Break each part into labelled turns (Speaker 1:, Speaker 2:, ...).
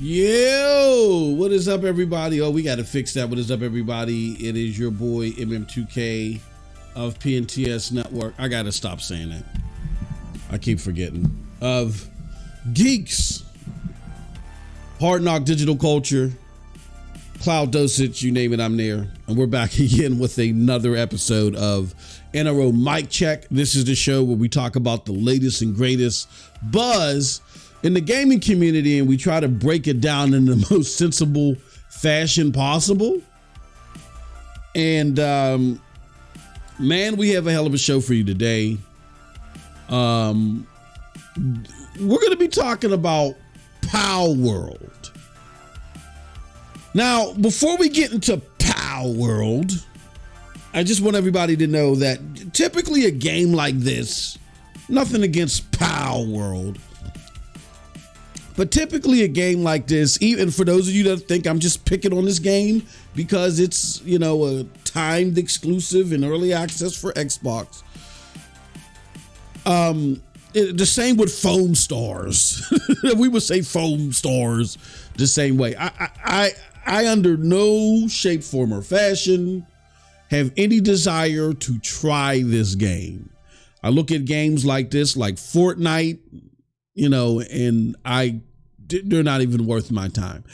Speaker 1: Yo, what is up, everybody? Oh, we got to fix that. What is up, everybody? It is your boy MM2K of PNTS Network. I got to stop saying that. I keep forgetting. Of GEiX, Hard Knock Digital Culture, Cloud Dosage, you name it, I'm there. And we're back again with another episode of NRO Mic Check. This is the show where we talk about the latest and greatest buzz in the gaming community, and we try to break it down in the most sensible fashion possible. And man, we have a hell of a show for you today. We're going to be talking about Palworld. Now, before we get into Palworld, I just want everybody to know that typically a game like this, nothing against Palworld, but typically a game like this, even for those of you that think I'm just picking on this game because it's, you know, a timed exclusive and early access for Xbox. The same with Foam Stars. We would say Foam Stars the same way. I under no shape, form, or fashion have any desire to try this game. I look at games like this, like Fortnite, you know, and they're not even worth my time.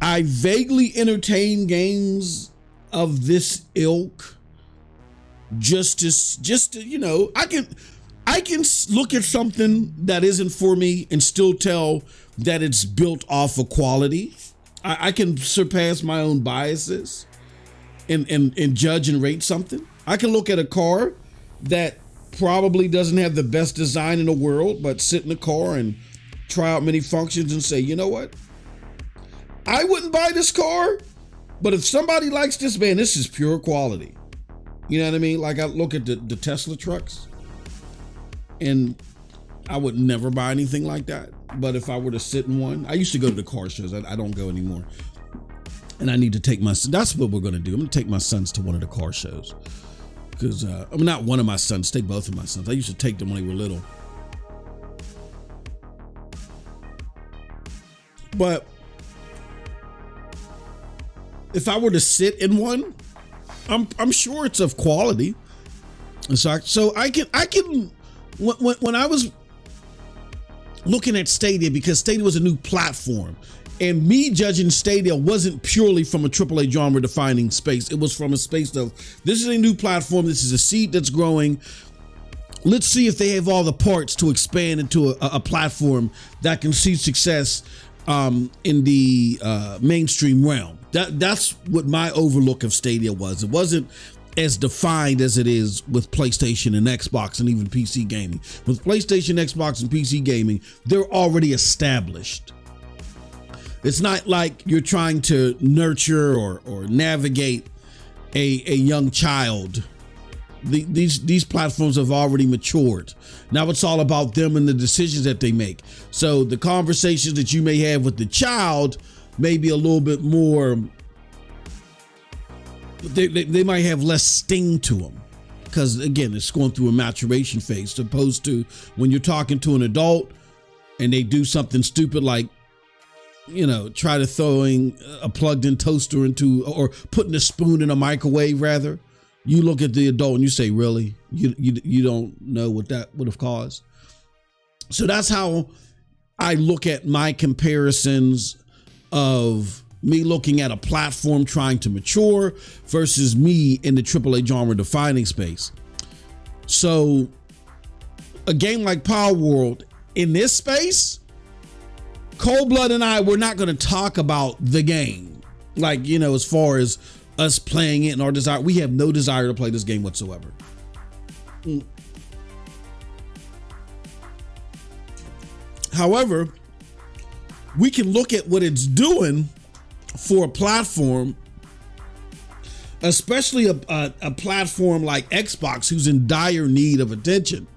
Speaker 1: I vaguely entertain games of this ilk just to, you know, I can look at something that isn't for me and still tell that it's built off of quality. I can surpass my own biases and judge and rate something. I can look at a car that probably doesn't have the best design in the world, but sit in the car and try out many functions and say, you know what? I wouldn't buy this car, but if somebody likes this, man, this is pure quality. You know what I mean? Like I look at the Tesla trucks and I would never buy anything like that. But if I were to sit in one, I used to go to the car shows. I don't go anymore. And I need to take that's what we're going to do. I'm going to take my sons to one of the car shows. Because, I'm not one of my sons, take both of my sons. I used to take them when they were little. But if I were to sit in one, I'm sure it's of quality. So I can when I was looking at Stadia, because Stadia was a new platform, and me judging Stadia wasn't purely from a AAA genre defining space. It was from a space of, this is a new platform. This is a seed that's growing. Let's see if they have all the parts to expand into a platform that can see success in the mainstream realm. That's what my overlook of Stadia was. It wasn't as defined as it is with PlayStation and Xbox and even PC gaming. With PlayStation, Xbox, and PC gaming, they're already established. It's not like you're trying to nurture or navigate a young child. These platforms have already matured. Now it's all about them and the decisions that they make. So the conversations that you may have with the child may be a little bit more, they might have less sting to them, because again, it's going through a maturation phase, as opposed to when you're talking to an adult and they do something stupid like, you know, try to throwing a plugged in toaster into, or putting a spoon in a microwave rather. You look at the adult and you say, really? You don't know what that would have caused? So that's how I look at my comparisons of me looking at a platform trying to mature versus me in the AAA genre defining space. So a game like Palworld in this space, Cold Blood and I, we're not going to talk about the game. Like, you know, as far as us playing it and our desire, we have no desire to play this game whatsoever. However, we can look at what it's doing for a platform, especially a platform like Xbox, who's in dire need of attention,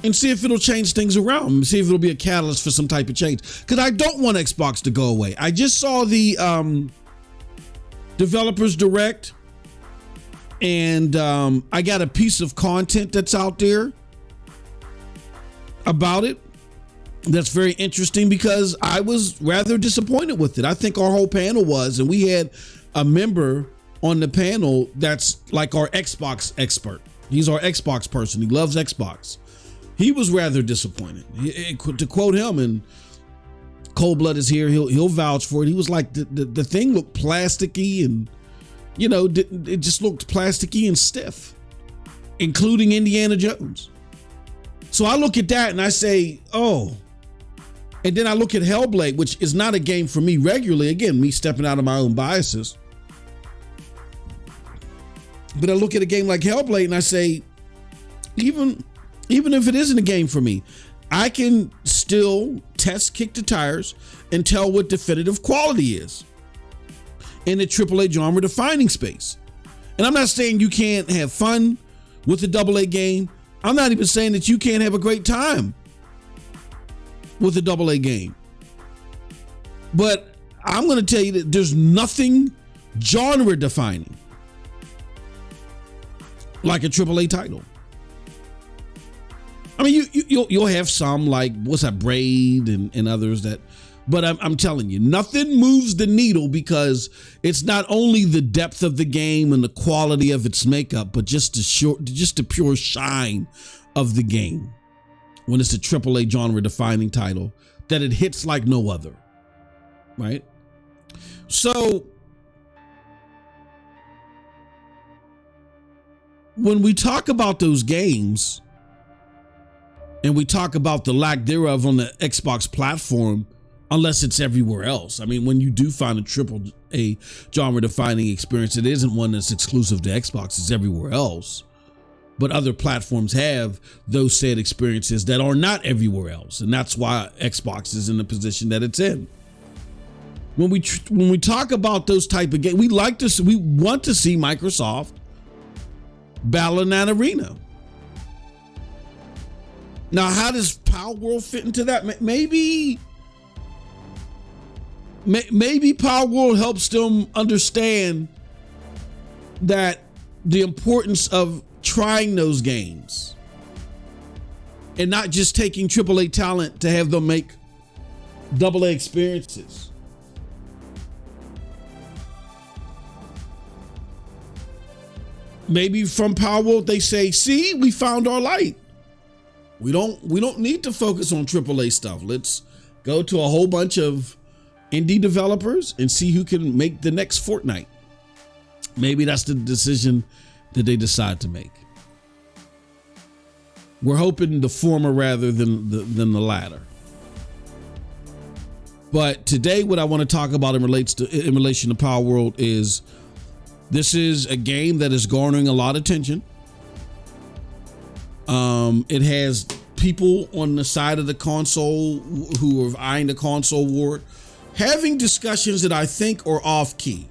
Speaker 1: and see if it'll change things around, and see if it'll be a catalyst for some type of change. Because I don't want Xbox to go away. I just saw the Developers Direct, and I got a piece of content that's out there about it. that's very interesting because I was rather disappointed with it. I think our whole panel was, and we had a member on the panel that's like our Xbox expert. He's our Xbox person. He loves Xbox. He was rather disappointed. To quote him, and Cold Blood is here, he'll vouch for it. He was like, the thing looked plasticky, and it just looked plasticky and stiff, including Indiana Jones. So I look at that and I say, oh. And then I look at Hellblade, which is not a game for me regularly. Again, me stepping out of my own biases. But I look at a game like Hellblade and I say, even if it isn't a game for me, I can still test, kick the tires, and tell what definitive quality is in the AAA genre defining space. And I'm not saying you can't have fun with a AA game. I'm not even saying that you can't have a great time with a AA game. But I'm going to tell you that there's nothing genre defining like a AAA title. I mean, you'll have some like, what's that, Braid and others that, but I'm telling you, nothing moves the needle because it's not only the depth of the game and the quality of its makeup, but just the pure shine of the game when it's a AAA genre defining title, that it hits like no other, right? So when we talk about those games and we talk about the lack thereof on the Xbox platform, unless it's everywhere else. I mean, when you do find a AAA genre defining experience, it isn't one that's exclusive to Xbox, it's everywhere else. But other platforms have those said experiences that are not everywhere else. And that's why Xbox is in the position that it's in. When we talk about those type of games, we want to see Microsoft battle in that arena. Now, how does Palworld fit into that? Maybe Palworld helps them understand that the importance of trying those games and not just taking AAA talent to have them make AA experiences. Maybe from Palworld they say, see, we found our light. We don't need to focus on AAA stuff. Let's go to a whole bunch of indie developers and see who can make the next Fortnite. Maybe that's the decision that they decide to make. We're hoping the former rather than the latter. But today, what I want to talk about in relation to Palworld is this is a game that is garnering a lot of attention. It has people on the side of the console who are eyeing the console war, having discussions that I think are off key.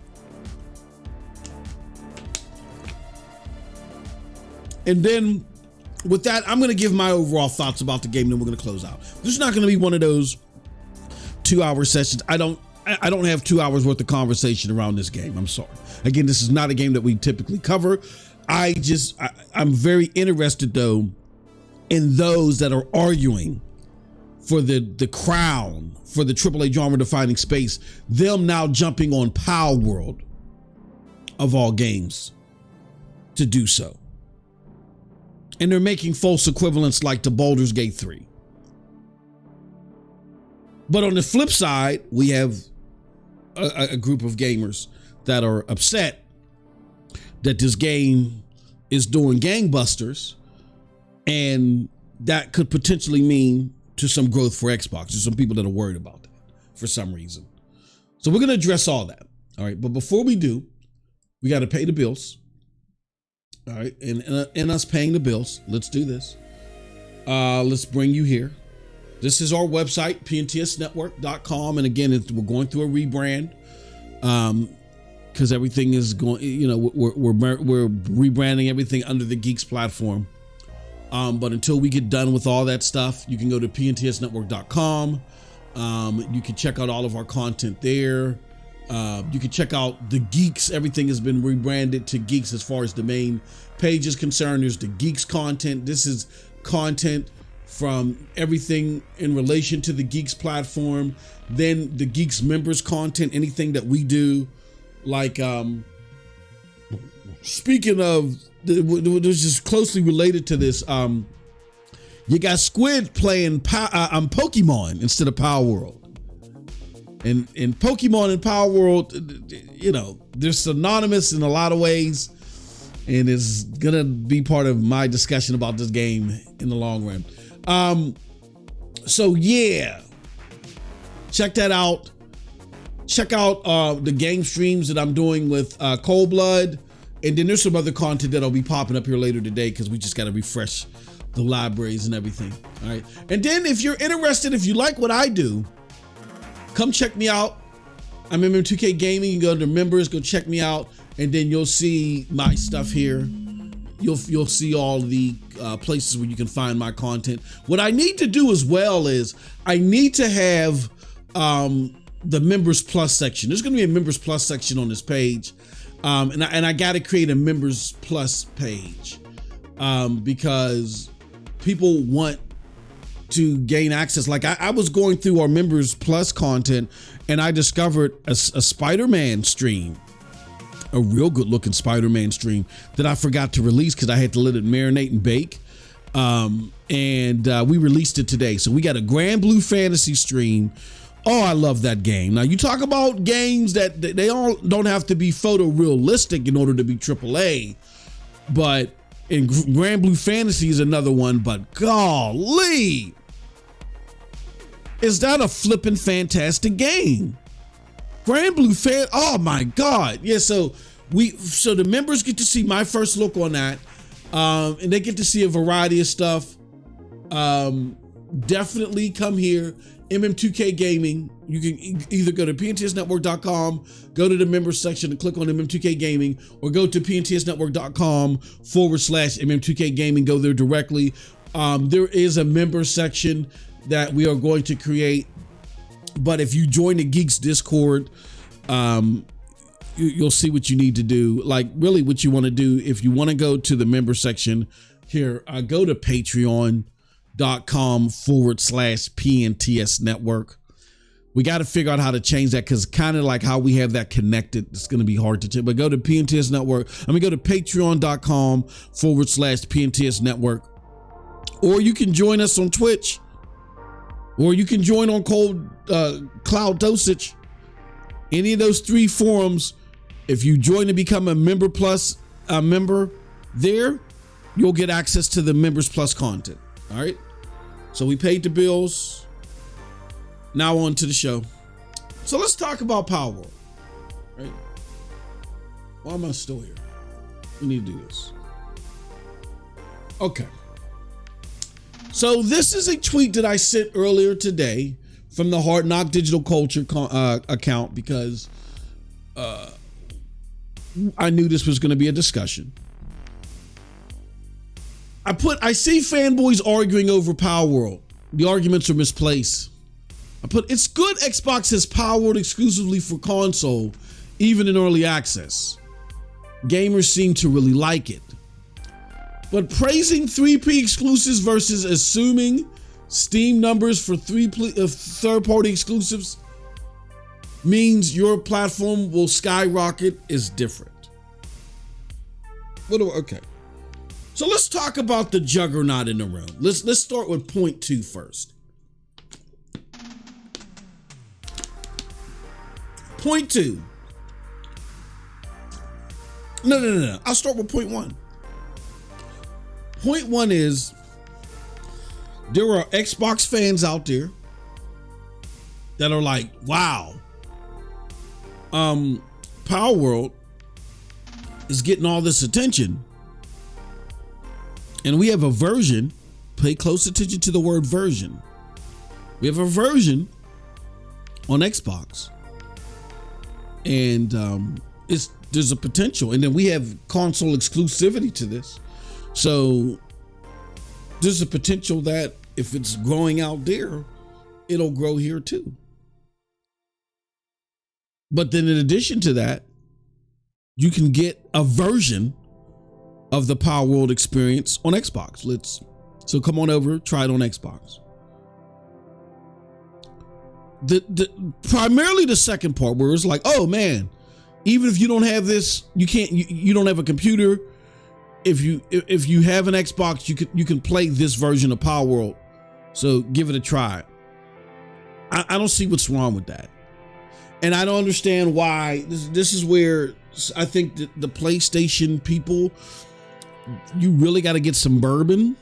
Speaker 1: And then with that, I'm going to give my overall thoughts about the game, then we're going to close out. This is not going to be one of those 2-hour sessions. I don't have 2 hours worth of conversation around this game. I'm sorry. Again, this is not a game that we typically cover. I'm very interested though in those that are arguing for the crown, for the AAA genre defining space, them now jumping on Palworld of all games to do so. And they're making false equivalents like to Baldur's Gate 3. But on the flip side, we have a group of gamers that are upset that this game is doing gangbusters, and that could potentially mean to some growth for Xbox. There's some people that are worried about that for some reason. So we're going to address all that. All right. But before we do, we got to pay the bills. All right. And us paying the bills, let's do this. Let's bring you here. This is our website, pntsnetwork.com. And again, we're going through a rebrand because everything is going, we're rebranding everything under the GEiX platform. But until we get done with all that stuff, you can go to pntsnetwork.com. You can check out all of our content there. You can check out the GEiX. Everything has been rebranded to GEiX as far as the main page is concerned. There's the GEiX content. This is content from everything in relation to the GEiX platform, then the GEiX members content, anything that we do. Like, speaking of, which is closely related to this, you got Squid playing Pokemon instead of Palworld. And in Pokemon and Palworld, you know, they're synonymous in a lot of ways, and it's gonna be part of my discussion about this game in the long run. So yeah, check that out. Check out the game streams that I'm doing with Cold Blood, and then there's some other content that'll be popping up here later today because we just got to refresh the libraries and everything. All right, and then if you're interested, if you like what I do, come check me out. I'm MM2K Gaming. You can go under members, go check me out, and then you'll see my stuff here. You'll see all the places where you can find my content. What I need to do as well is I need to have the Members Plus section. There's going to be a Members Plus section on this page, and I got to create a Members Plus page because people want to gain access. Like I was going through our Members Plus content, and I discovered a Spider-Man stream, a real good looking Spider-Man stream that I forgot to release because I had to let it marinate and bake. And we released it today. So we got a Grand Blue Fantasy stream. Oh, I love that game. Now you talk about games that they all don't have to be photorealistic in order to be AAA, but Grand Blue Fantasy is another one. But golly, is that a flippin' fantastic game? Grand Blue oh my God. Yeah, so the members get to see my first look on that. And they get to see a variety of stuff. Definitely come here, MM2K Gaming. You can either go to pntsnetwork.com, go to the members section and click on MM2K Gaming, or go to pntsnetwork.com/MM2K Gaming. Go there directly. There is a member section that we are going to create, but if you join the GEiX Discord, you'll see what you need to do. Like really what you want to do, if you want to go to the member section here, go to patreon.com/PNTS network. We got to figure out how to change that because kind of like how we have that connected, it's going to be hard to change. But go to PNTS network. Go to patreon.com/PNTS network. Or you can join us on Twitch. Or you can join on Cloud Dosage. Any of those three forums. If you join and become a Member Plus member there, you'll get access to the Members Plus content. All right. So we paid the bills. Now on to the show. So let's talk about Palworld. Right? Why am I still here? We need to do this. Okay. So this is a tweet that I sent earlier today from the Hard Knock Digital Culture account because I knew this was going to be a discussion. I see fanboys arguing over Palworld. The arguments are misplaced. It's good Xbox has Palworld exclusively for console, even in early access. Gamers seem to really like it. But praising 3P exclusives versus assuming Steam numbers for third-party exclusives means your platform will skyrocket is different. Okay. So let's talk about the juggernaut in the room. Let's start with point 2 first. Point 2. No. I'll start with point 1. Point 1 is there are Xbox fans out there that are like, wow, Palworld is getting all this attention. And we have a version, pay close attention to the word version. We have a version on Xbox. And there's a potential. And then we have console exclusivity to this. So there's a potential that if it's growing out there, it'll grow here too. But then in addition to that, you can get a version of the Palworld experience on Xbox. Let's So come on over, try it on Xbox. The primarily the second part where it's like, oh man, even if you don't have this, you don't have a computer. If you have an Xbox, you can play this version of Palworld. So give it a try. I don't see what's wrong with that. And I don't understand why. This is where I think that the PlayStation people, you really got to get some bourbon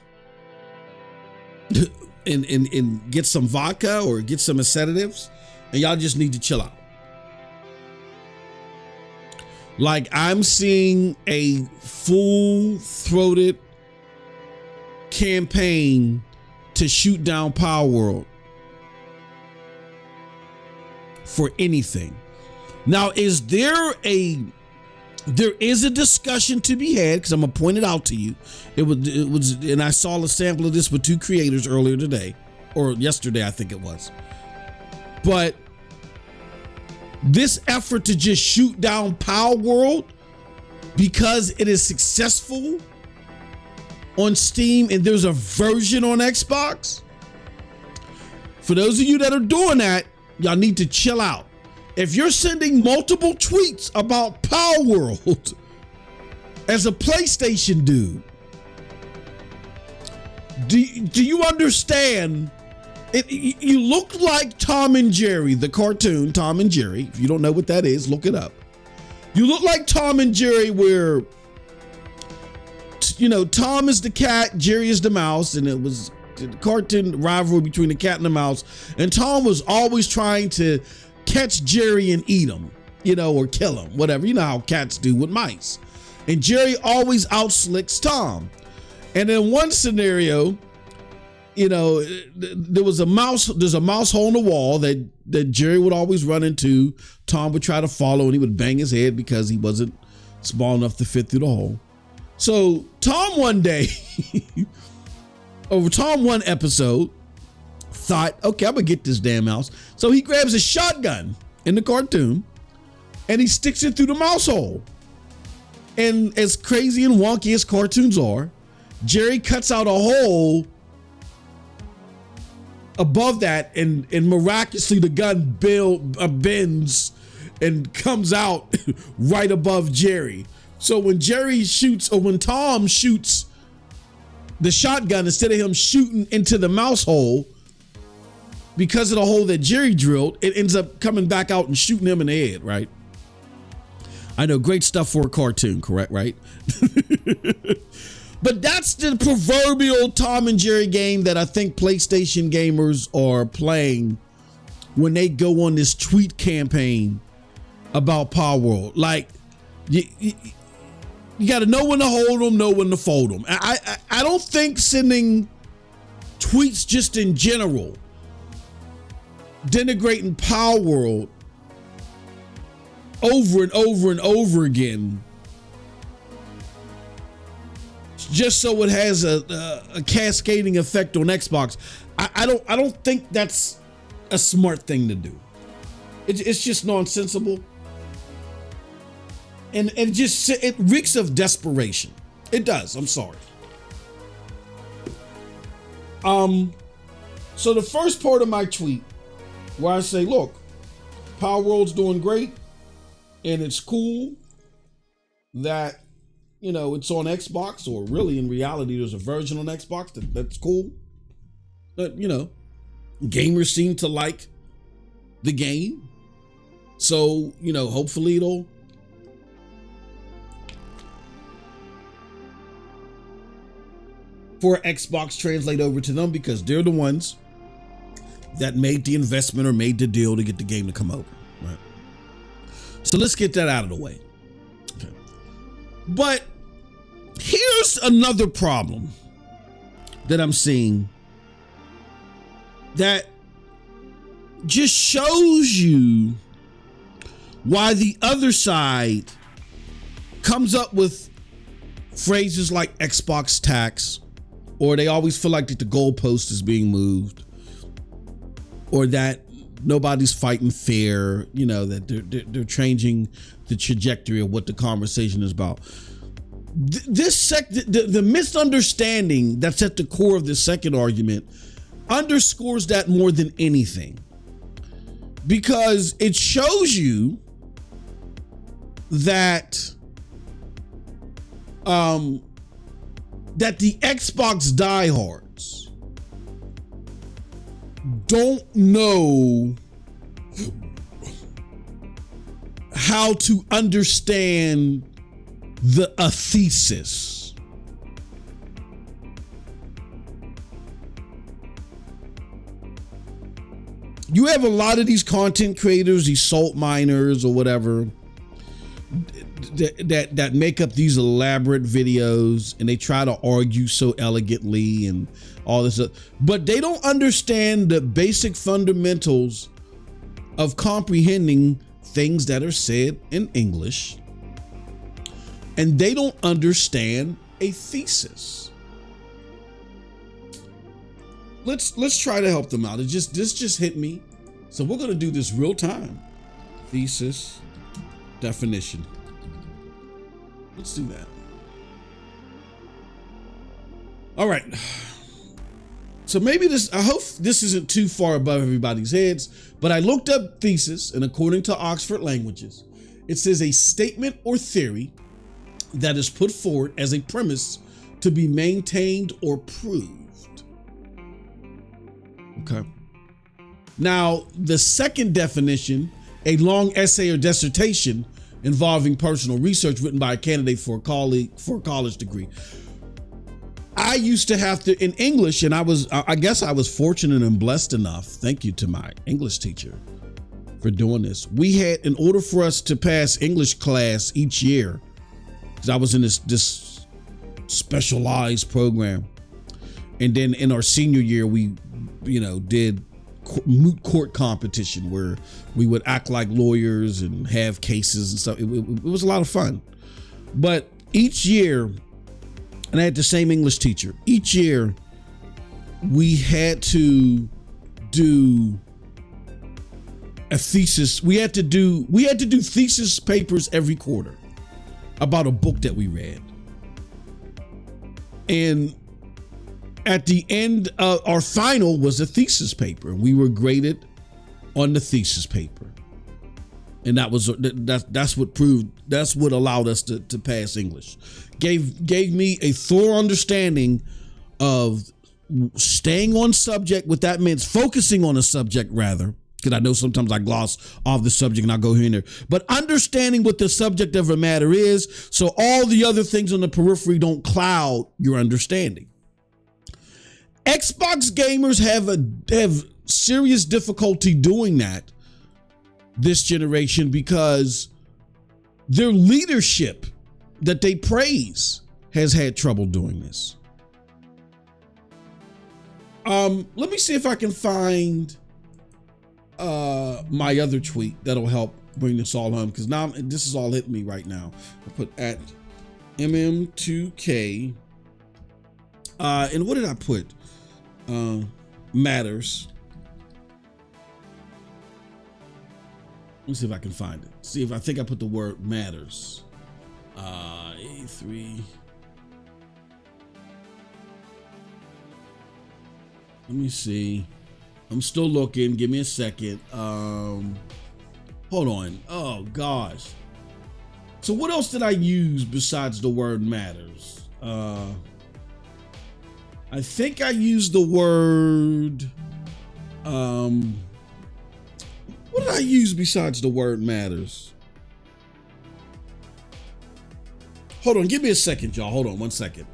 Speaker 1: and get some vodka or get some sedatives, and y'all just need to chill out. Like, I'm seeing a full-throated campaign to shoot down Palworld for anything. Now, there is a discussion to be had, because I'm gonna point it out to you. It was, and I saw a sample of this with two creators earlier today, or yesterday, I think it was. But this effort to just shoot down Palworld because it is successful on Steam and there's a version on Xbox. For those of you that are doing that, y'all need to chill out. If you're sending multiple tweets about Palworld as a PlayStation dude, do you understand? You look like Tom and Jerry, the cartoon Tom and Jerry. If you don't know what that is, look it up. You look like Tom and Jerry, where, you know, Tom is the cat, Jerry is the mouse, and it was the cartoon rivalry between the cat and the mouse. And Tom was always trying to catch Jerry and eat him, you know, or kill him, whatever. You know how cats do with mice. And Jerry always outslicks Tom. And in one scenario, you know, there's a mouse hole in the wall that Jerry would always run into. Tom would try to follow and he would bang his head because he wasn't small enough to fit through the hole. So Tom one day, over Tom one episode, thought, okay, I'm gonna get this damn mouse. So he grabs a shotgun in the cartoon and he sticks it through the mouse hole. And as crazy and wonky as cartoons are, Jerry cuts out a hole above that, and miraculously the gun bends and comes out right above Jerry. So when Jerry shoots, or when Tom shoots the shotgun, instead of him shooting into the mouse hole, because of the hole that Jerry drilled, it ends up coming back out and shooting him in the head, right? I know, great stuff for a cartoon, correct, right? But that's the proverbial Tom and Jerry game that I think PlayStation gamers are playing when they go on this tweet campaign about Palworld. Like, you got to know when to hold them, know when to fold them. I don't think sending tweets just in general denigrating Palworld over and over and over again, just so it has a cascading effect on Xbox. I don't think that's a smart thing to do. It's just nonsensical, and it reeks of desperation. It does. I'm sorry. So the first part of my tweet, where I say, look, Palworld's doing great, and it's cool that, you know, it's on Xbox, or really in reality, there's a version on Xbox that's cool. But, you know, gamers seem to like the game. So, you know, hopefully it'll for Xbox translate over to them, because they're the ones that made the investment or made the deal to get the game to come over, right? So let's get that out of the way. Okay. But here's another problem that I'm seeing that just shows you why the other side comes up with phrases like Xbox tax, or they always feel like that the goalpost is being moved, or that nobody's fighting fair, you know, that they're changing the trajectory of what the conversation is about. The misunderstanding that's at the core of this second argument underscores that more than anything, because it shows you that that the Xbox diehards don't know how to understand a thesis. You have a lot of these content creators, these salt miners or whatever, that make up these elaborate videos, and they try to argue so elegantly and all this stuff, but they don't understand the basic fundamentals of comprehending things that are said in English, and they don't understand a thesis. Let's try to help them out. This just hit me, so we're gonna do this real time. Thesis definition. Let's do that. All right. So maybe I hope this isn't too far above everybody's heads, but I looked up thesis, and according to Oxford Languages, it says a statement or theory that is put forward as a premise to be maintained or proved. Okay. Now, the second definition, a long essay or dissertation involving personal research written by a candidate for a college degree. I used to have to, in English, and I guess I was fortunate and blessed enough, thank you to my English teacher for doing this. We had, in order for us to pass English class each year, because I was in this specialized program, and then in our senior year, we, did moot court competition where we would act like lawyers and have cases and stuff. It was a lot of fun. But each year, and I had the same English teacher, each year we had to do a thesis. We had to do thesis papers every quarter about a book that we read. And at the end, our final was a thesis paper. We were graded on the thesis paper, and that's what allowed us to pass English. Gave me a thorough understanding of staying on subject. What that means, focusing on a subject rather, because I know sometimes I gloss off the subject and I'll go here and there, but understanding what the subject of a matter is, so all the other things on the periphery don't cloud your understanding. Xbox gamers have serious difficulty doing that this generation, because their leadership that they praise has had trouble doing this. Let me see if I can find my other tweet that'll help bring this all home, because now this is all hitting me right now. I put at MM2K, and what did I put? Matters. Let me see if I can find it. See if I think I put the word matters. A3. Let me see. I'm still looking. Give me a second. Hold on. Oh gosh. So what else did I use besides the word matters? I think I used the word, what did I use besides the word matters? Hold on, give me a second, y'all. Hold on 1 second.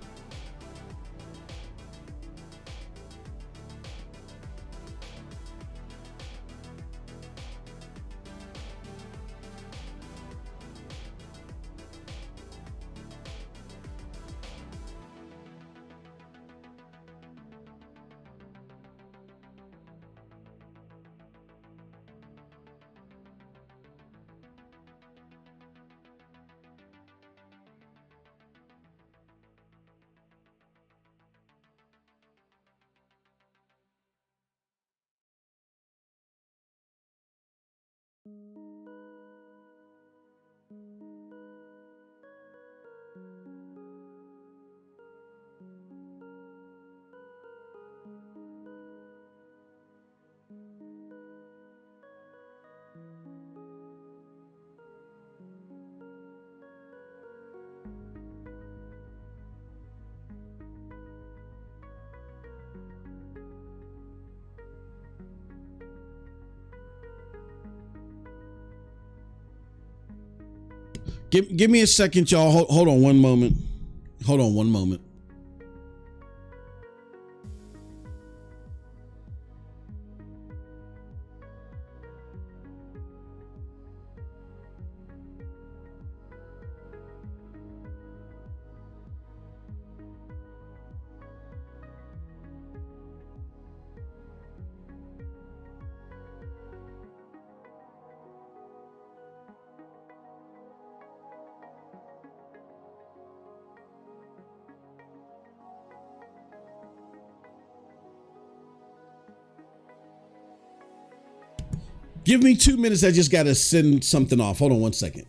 Speaker 1: Give me a second, y'all. Hold on one moment. Hold on one moment. Give me 2 minutes. I just got to send something off. Hold on one second.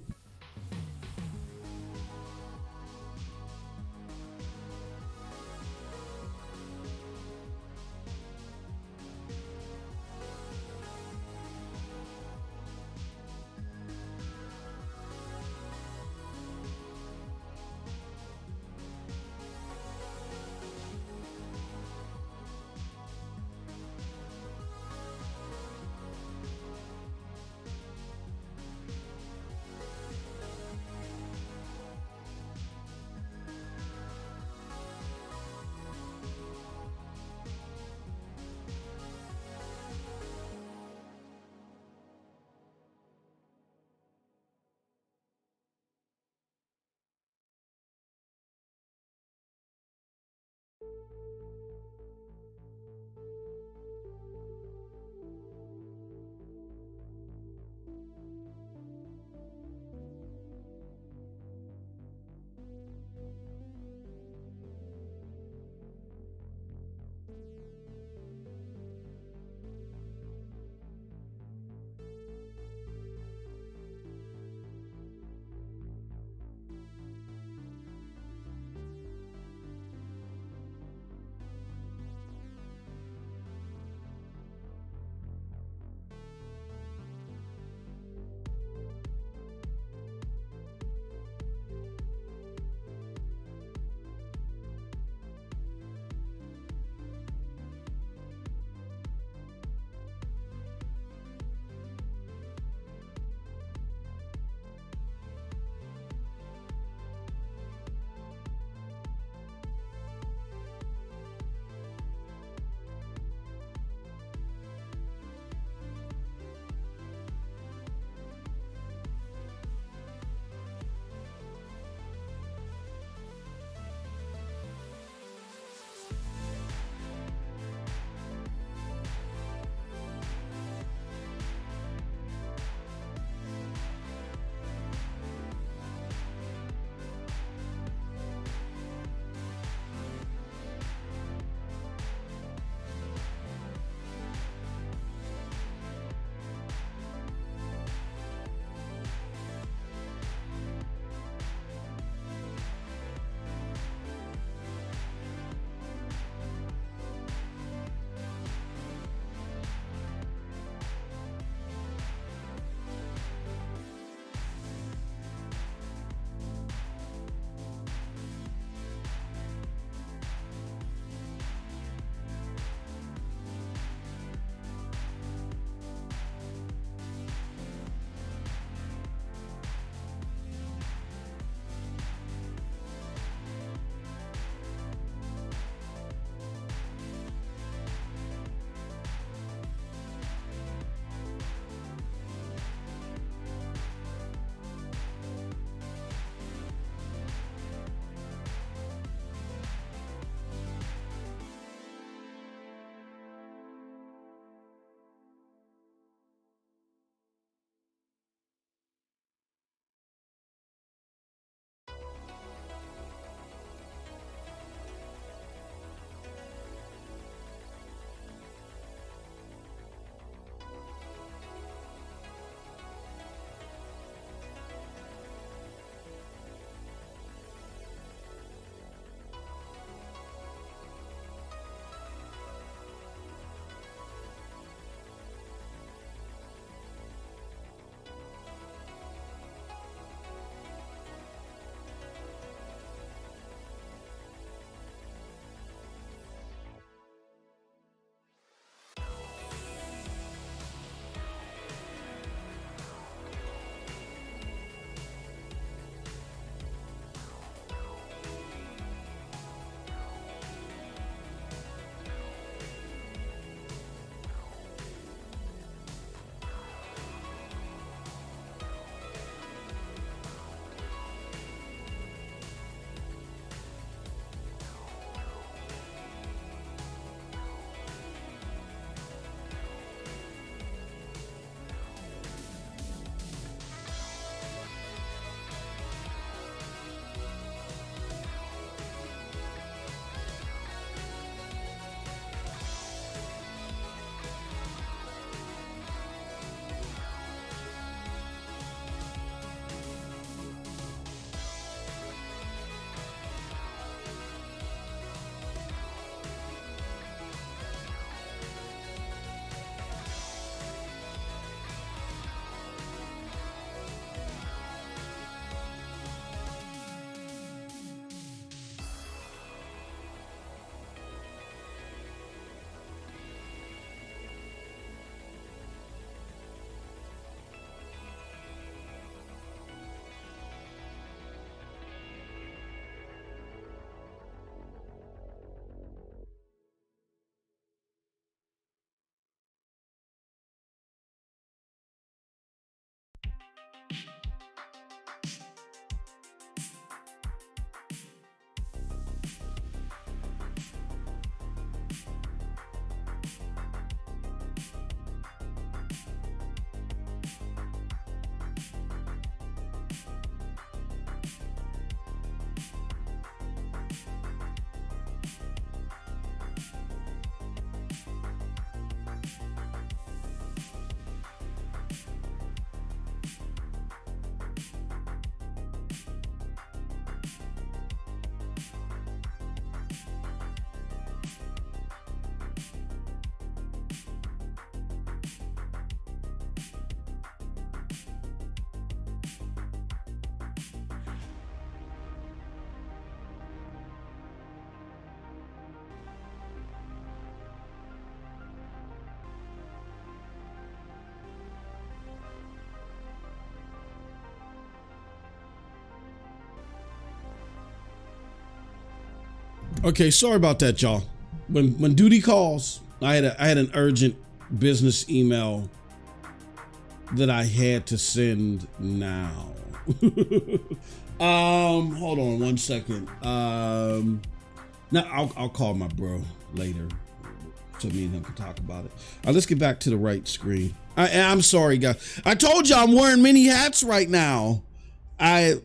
Speaker 1: Okay, sorry about that, y'all. When duty calls, I had an urgent business email that I had to send now. Hold on one second. Now I'll call my bro later so me and him can talk about it. All right, let's get back to the right screen. I'm sorry, guys. I told you I'm wearing many hats right now. I'm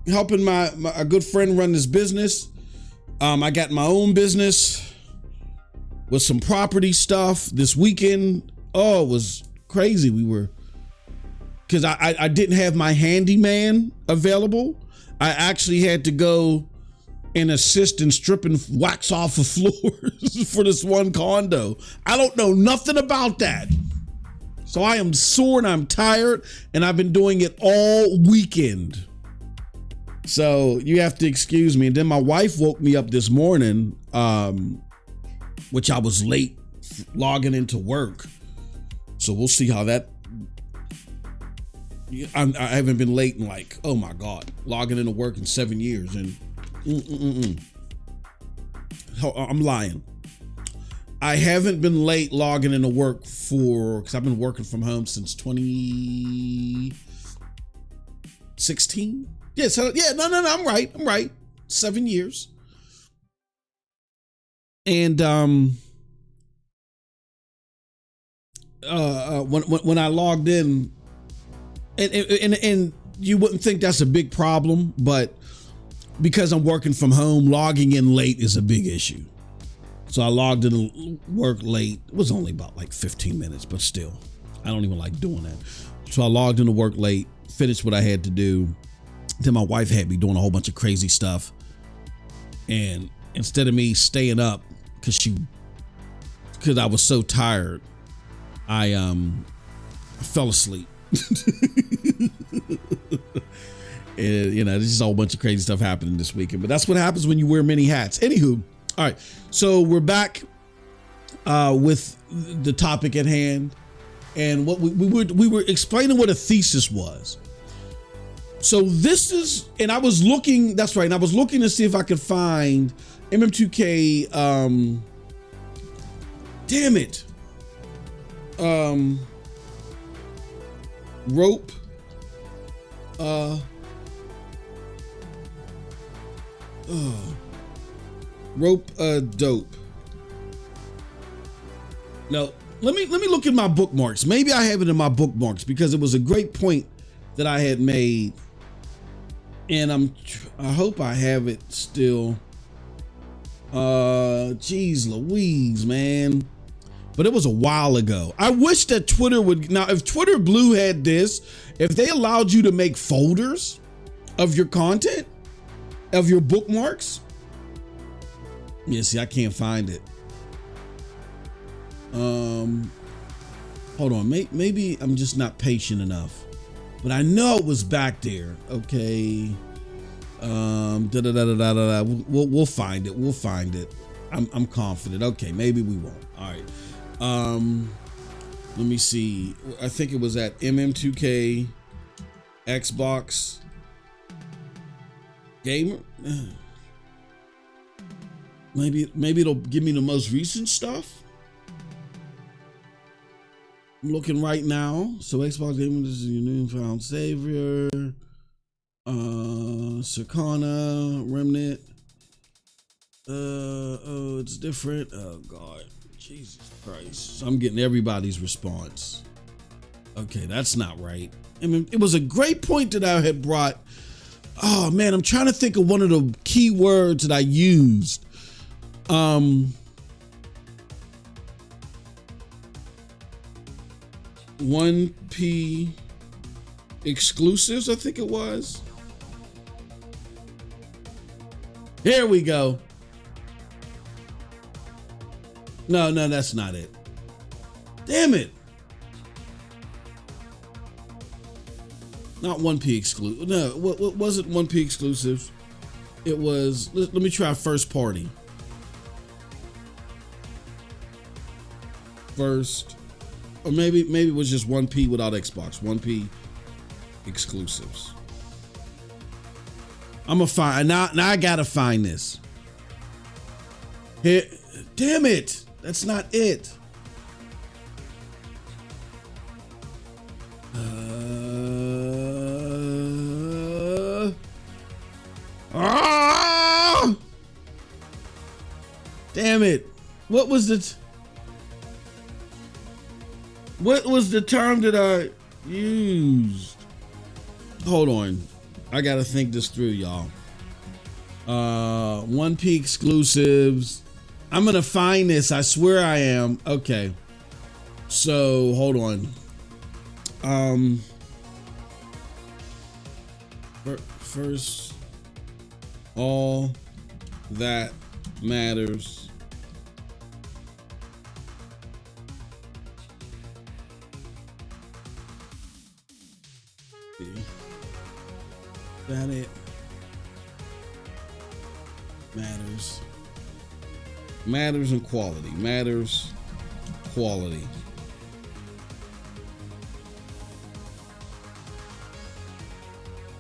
Speaker 1: helping a good friend run this business. I got my own business with some property stuff this weekend. Oh, it was crazy. Because I didn't have my handyman available. I actually had to go and assist in stripping wax off of floors for this one condo. I don't know nothing about that. So I am sore and I'm tired, and I've been doing it all weekend. So you have to excuse me. And then my wife woke me up this morning, which I was late logging into work. So we'll see how that. I haven't been late in like, oh my God, logging into work in 7 years. And I'm lying. I haven't been late logging into work because I've been working from home since 2016. Yeah, so yeah, no, I'm right. 7 years. And when I logged in, and you wouldn't think that's a big problem, but because I'm working from home, logging in late is a big issue. So I logged in work late. It was only about like 15 minutes, but still, I don't even like doing that. So I logged into work late, finished what I had to do. Then my wife had me doing a whole bunch of crazy stuff. And instead of me staying up because I was so tired, I fell asleep. And there's just a whole bunch of crazy stuff happening this weekend, but that's what happens when you wear many hats. Anywho, all right, so we're back with the topic at hand, and what we were explaining what a thesis was. So this is, and I was looking. That's right. And I was looking to see if I could find MM2K. Damn it. Rope. Rope dope. Now, let me look at my bookmarks. Maybe I have it in my bookmarks because it was a great point that I had made, and I hope I have it still. Geez Louise, man. But it was a while ago. I wish that Twitter would, now if Twitter Blue had this, if they allowed you to make folders of your content, of your bookmarks. Yeah, see, I can't find it. Hold on, maybe I'm just not patient enough. But I know it was back there. Okay. We'll find it. We'll find it. I'm confident. Okay, maybe we won't. All right. Let me see. I think it was at MM2K Xbox Gamer. Maybe it'll give me the most recent stuff. I'm looking right now. So Xbox Gamer, this is your newfound savior. Circana, Remnant. Oh, it's different. Oh God, Jesus Christ. So I'm getting everybody's response. Okay, that's not right. I mean, it was a great point that I had brought. Oh man, I'm trying to think of one of the key words that I used. 1P exclusives, I think it was. Here we go. No, that's not it. Damn it. Not 1P exclusive. No, what wasn't 1P exclusive? It was, let me try first party. First, or maybe it was just 1P without Xbox. 1P exclusives. I'm gonna find now. Now I gotta find this. Here, damn it! That's not it. Damn it! What was the term that I used? Hold on, I gotta think this through, y'all. 1P exclusives. I'm gonna find this. I swear I am. Okay. So hold on. First, all that matters. That it matters. Matters and quality. Matters, quality.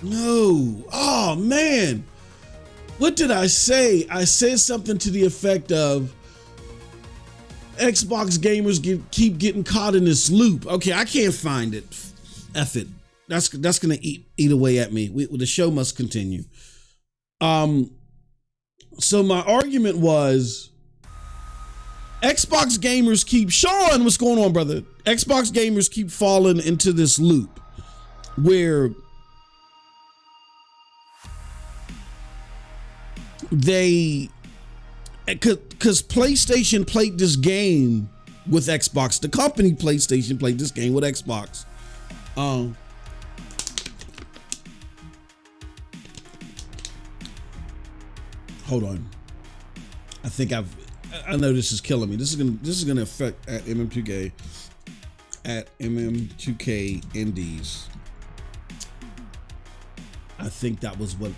Speaker 1: No. Oh, man. What did I say? I said something to the effect of Xbox gamers keep getting caught in this loop. Okay, I can't find it. F it. That's gonna eat away at me. The show must continue. So my argument was Xbox gamers keep, Sean, what's going on, brother? Xbox gamers keep falling into this loop where they, because PlayStation played this game with Xbox. The company PlayStation played this game with Xbox. Hold on. I know this is killing me. This is gonna affect at MM2K Indies. I think that was what,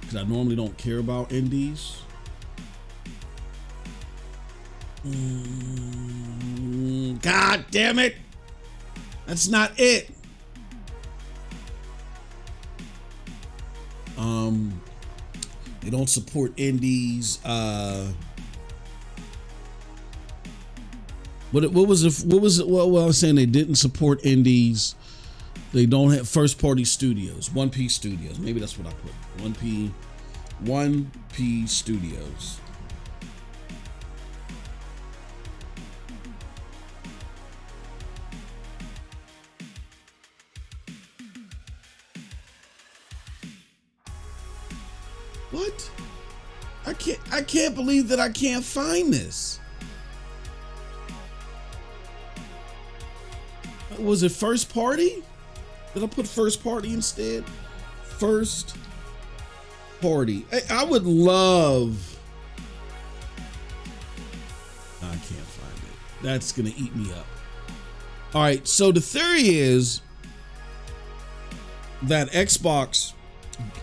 Speaker 1: because I normally don't care about indies. God damn it. That's not it. They don't support indies. What I was saying, they didn't support indies. They don't have first party studios. 1P Studios. Maybe that's what I put. 1P Studios. What? I can't believe that I can't find this. Was it first party? Did I put first party instead? First party. I would love. I can't find it. That's gonna eat me up. All right, so the theory is that Xbox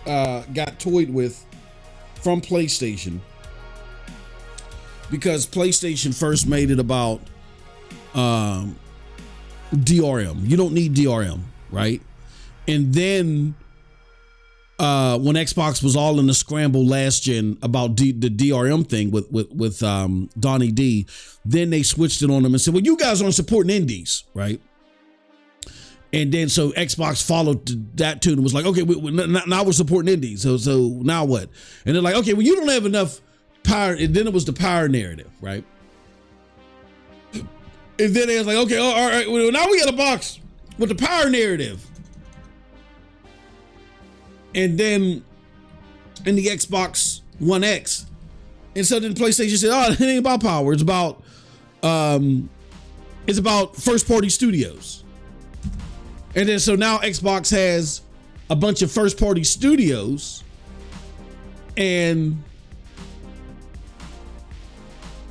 Speaker 1: got toyed with from PlayStation because PlayStation first made it about DRM. You don't need DRM, right? And then when Xbox was all in the scramble last gen about the DRM thing with Donnie D, then they switched it on them and said, well, you guys aren't supporting indies, right? And then so Xbox followed that tune and was like, okay, now we're supporting indies. So now what? And they're like, okay, well, you don't have enough power. And then it was the power narrative, right? And then they was like, okay, all right, well, now we got a box with the power narrative. And then in the Xbox One X. And so then PlayStation said, oh, it ain't about power. It's about first party studios. And then so now Xbox has a bunch of first party studios, and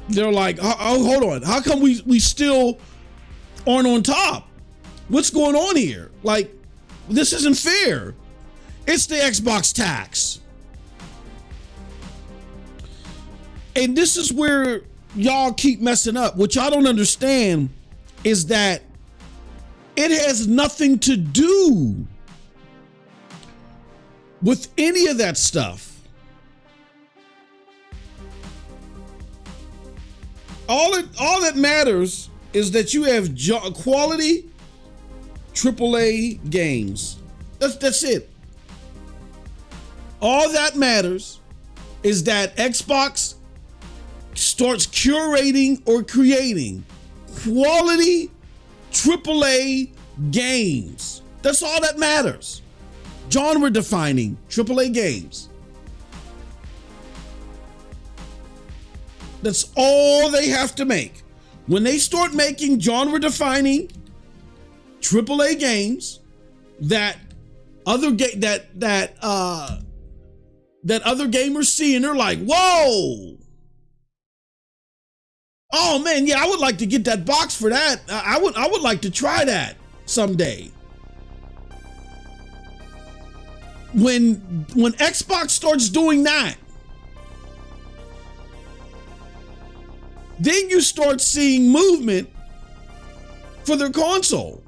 Speaker 1: they're like, oh, hold on. How come we still aren't on top? What's going on here? Like, this isn't fair. It's the Xbox tax. And this is where y'all keep messing up. What y'all don't understand is that it has nothing to do with any of that stuff. All that matters is that you have quality AAA games. That's it. All that matters is that Xbox starts curating or creating quality AAA games. That's all that matters. Genre defining AAA games. That's all they have to make. When they start making genre defining AAA games that other other gamers see and they're like, whoa. Oh man, yeah, I would like to get that box for that. I would like to try that someday. When Xbox starts doing that, then you start seeing movement for their console.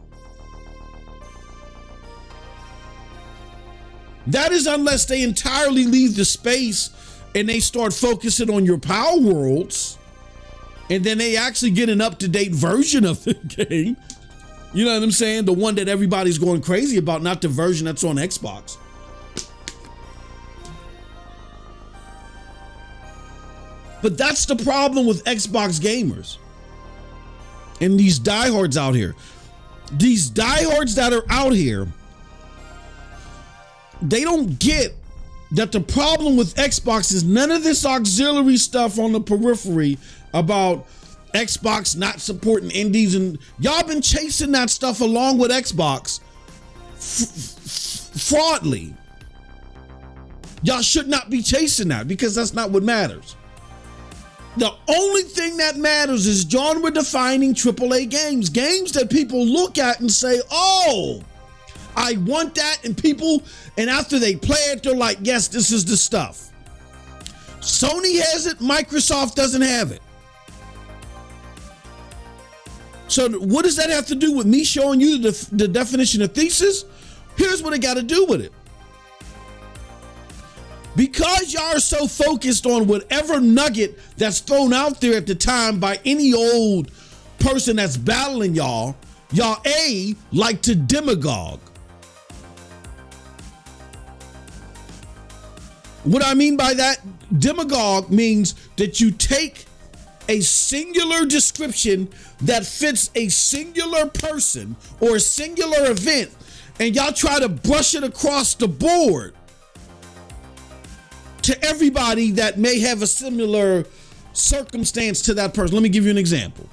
Speaker 1: That is unless they entirely leave the space and they start focusing on your Palworlds, and then they actually get an up-to-date version of the game. You know what I'm saying? The one that everybody's going crazy about, not the version that's on Xbox. But that's the problem with Xbox gamers and these diehards out here. These diehards that are out here, they don't get that the problem with Xbox is none of this auxiliary stuff on the periphery about Xbox not supporting indies, and y'all been chasing that stuff along with Xbox fraudly. Y'all should not be chasing that because that's not what matters. The only thing that matters is genre defining AAA games, games that people look at and say, oh, I want that. And after they play it, they're like, yes, this is the stuff. Sony has it. Microsoft doesn't have it. So what does that have to do with me showing you the definition of thesis? Here's what it got to do with it. Because y'all are so focused on whatever nugget that's thrown out there at the time by any old person that's battling y'all like to demagogue. What I mean by that, demagogue means that you take a singular description that fits a singular person or a singular event, and y'all try to brush it across the board to everybody that may have a similar circumstance to that person. Let me give you an example.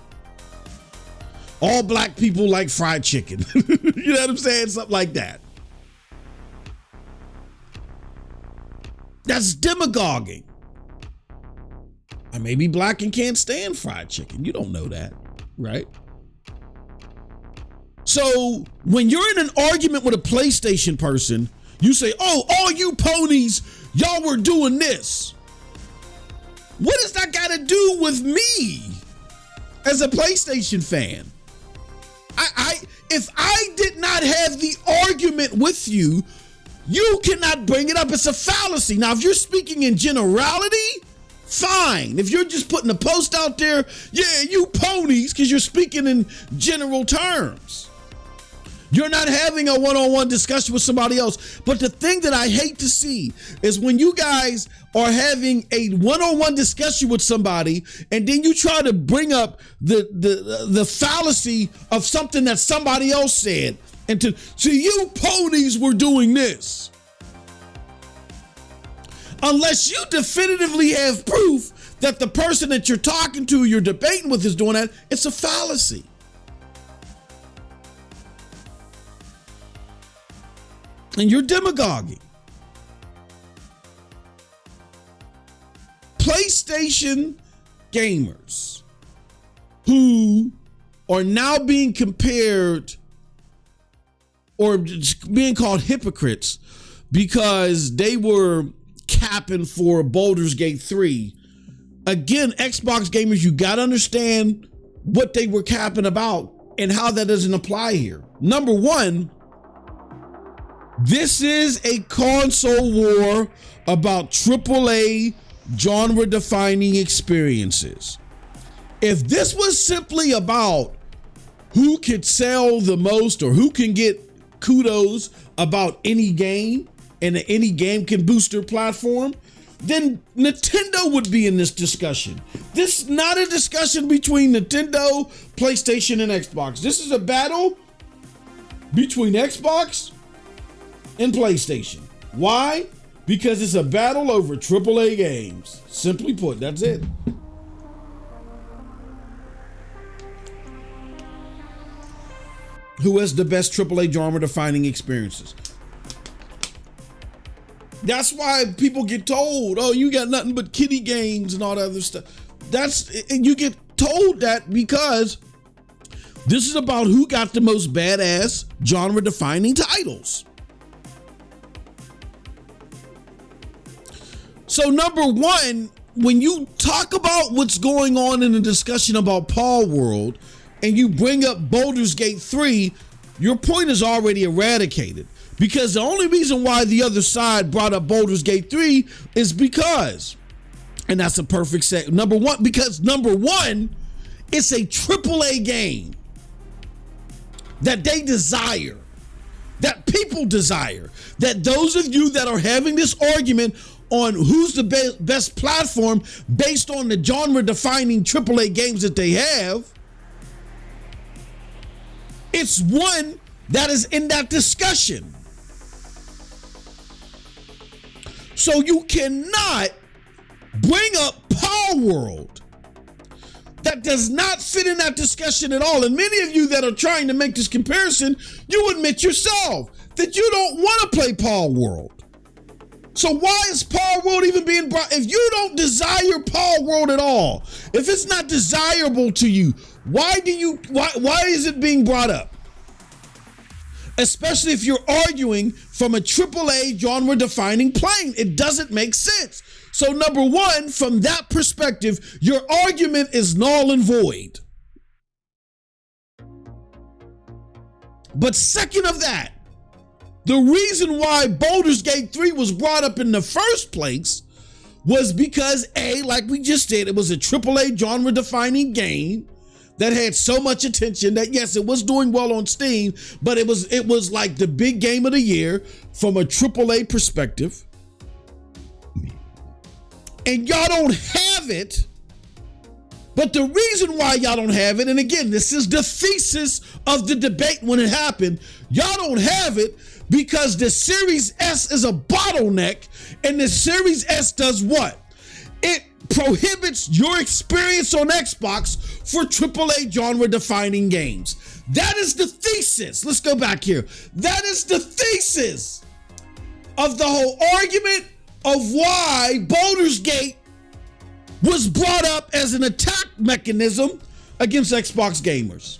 Speaker 1: All black people like fried chicken. You know what I'm saying? Something like that. That's demagoguing. I may be black and can't stand fried chicken. You don't know that, right? So when you're in an argument with a PlayStation person, you say, oh, all you ponies, y'all were doing this. What does that got to do with me as a PlayStation fan? If I did not have the argument with you, you cannot bring it up. It's a fallacy. Now, if you're speaking in generality, fine. If you're just putting a post out there, yeah, you ponies, because you're speaking in general terms. You're not having a one-on-one discussion with somebody else. But the thing that I hate to see is when you guys are having a one-on-one discussion with somebody, and then you try to bring up the fallacy of something that somebody else said. And so you ponies were doing this. Unless you definitively have proof that the person that you're talking to, you're debating with, is doing that, it's a fallacy. And you're demagoguing. PlayStation gamers who are now being compared or being called hypocrites because they were capping for Baldur's Gate 3. Again, Xbox gamers, you got to understand what they were capping about and how that doesn't apply here. Number one, This is a console war about AAA genre-defining experiences. If this was simply about who could sell the most or who can get kudos about any game and any game can boost their platform, then Nintendo would be in this discussion. This is not a discussion between Nintendo, PlayStation, and Xbox. This is a battle between Xbox and PlayStation. Why? Because it's a battle over AAA games. Simply put, that's it. Who has the best AAA genre-defining experiences? That's why people get told, oh, you got nothing but kiddie games and all that other stuff. And you get told that because this is about who got the most badass genre-defining titles. So number one, when you talk about what's going on in the discussion about Palworld and you bring up Baldur's Gate 3, your point is already eradicated. Because the only reason why the other side brought up Baldur's Gate 3 is because, and that's a perfect set. Number one, it's a AAA game that they desire, that people desire, that those of you that are having this argument on who's the best platform based on the genre-defining AAA games that they have, it's one that is in that discussion. So you cannot bring up Palworld that does not fit in that discussion at all. And many of you that are trying to make this comparison, you admit yourself that you don't want to play Palworld. So why is Palworld even being brought? If you don't desire Palworld at all, if it's not desirable to you, why is it being brought up? Especially if you're arguing from a AAA genre-defining plane. It doesn't make sense. So number one, from that perspective, your argument is null and void. But second of that, the reason why Baldur's Gate 3 was brought up in the first place was because A, like we just did, it was a AAA genre-defining game that had so much attention that yes, it was doing well on Steam, but it was like the big game of the year from a AAA perspective. And y'all don't have it. But the reason why y'all don't have it, and again, this is the thesis of the debate when it happened, y'all don't have it because the Series S is a bottleneck, and the Series S does what? It prohibits your experience on Xbox for AAA genre-defining games. That is the thesis. Let's go back here. That is the thesis of the whole argument of why Baldur's Gate was brought up as an attack mechanism against Xbox gamers.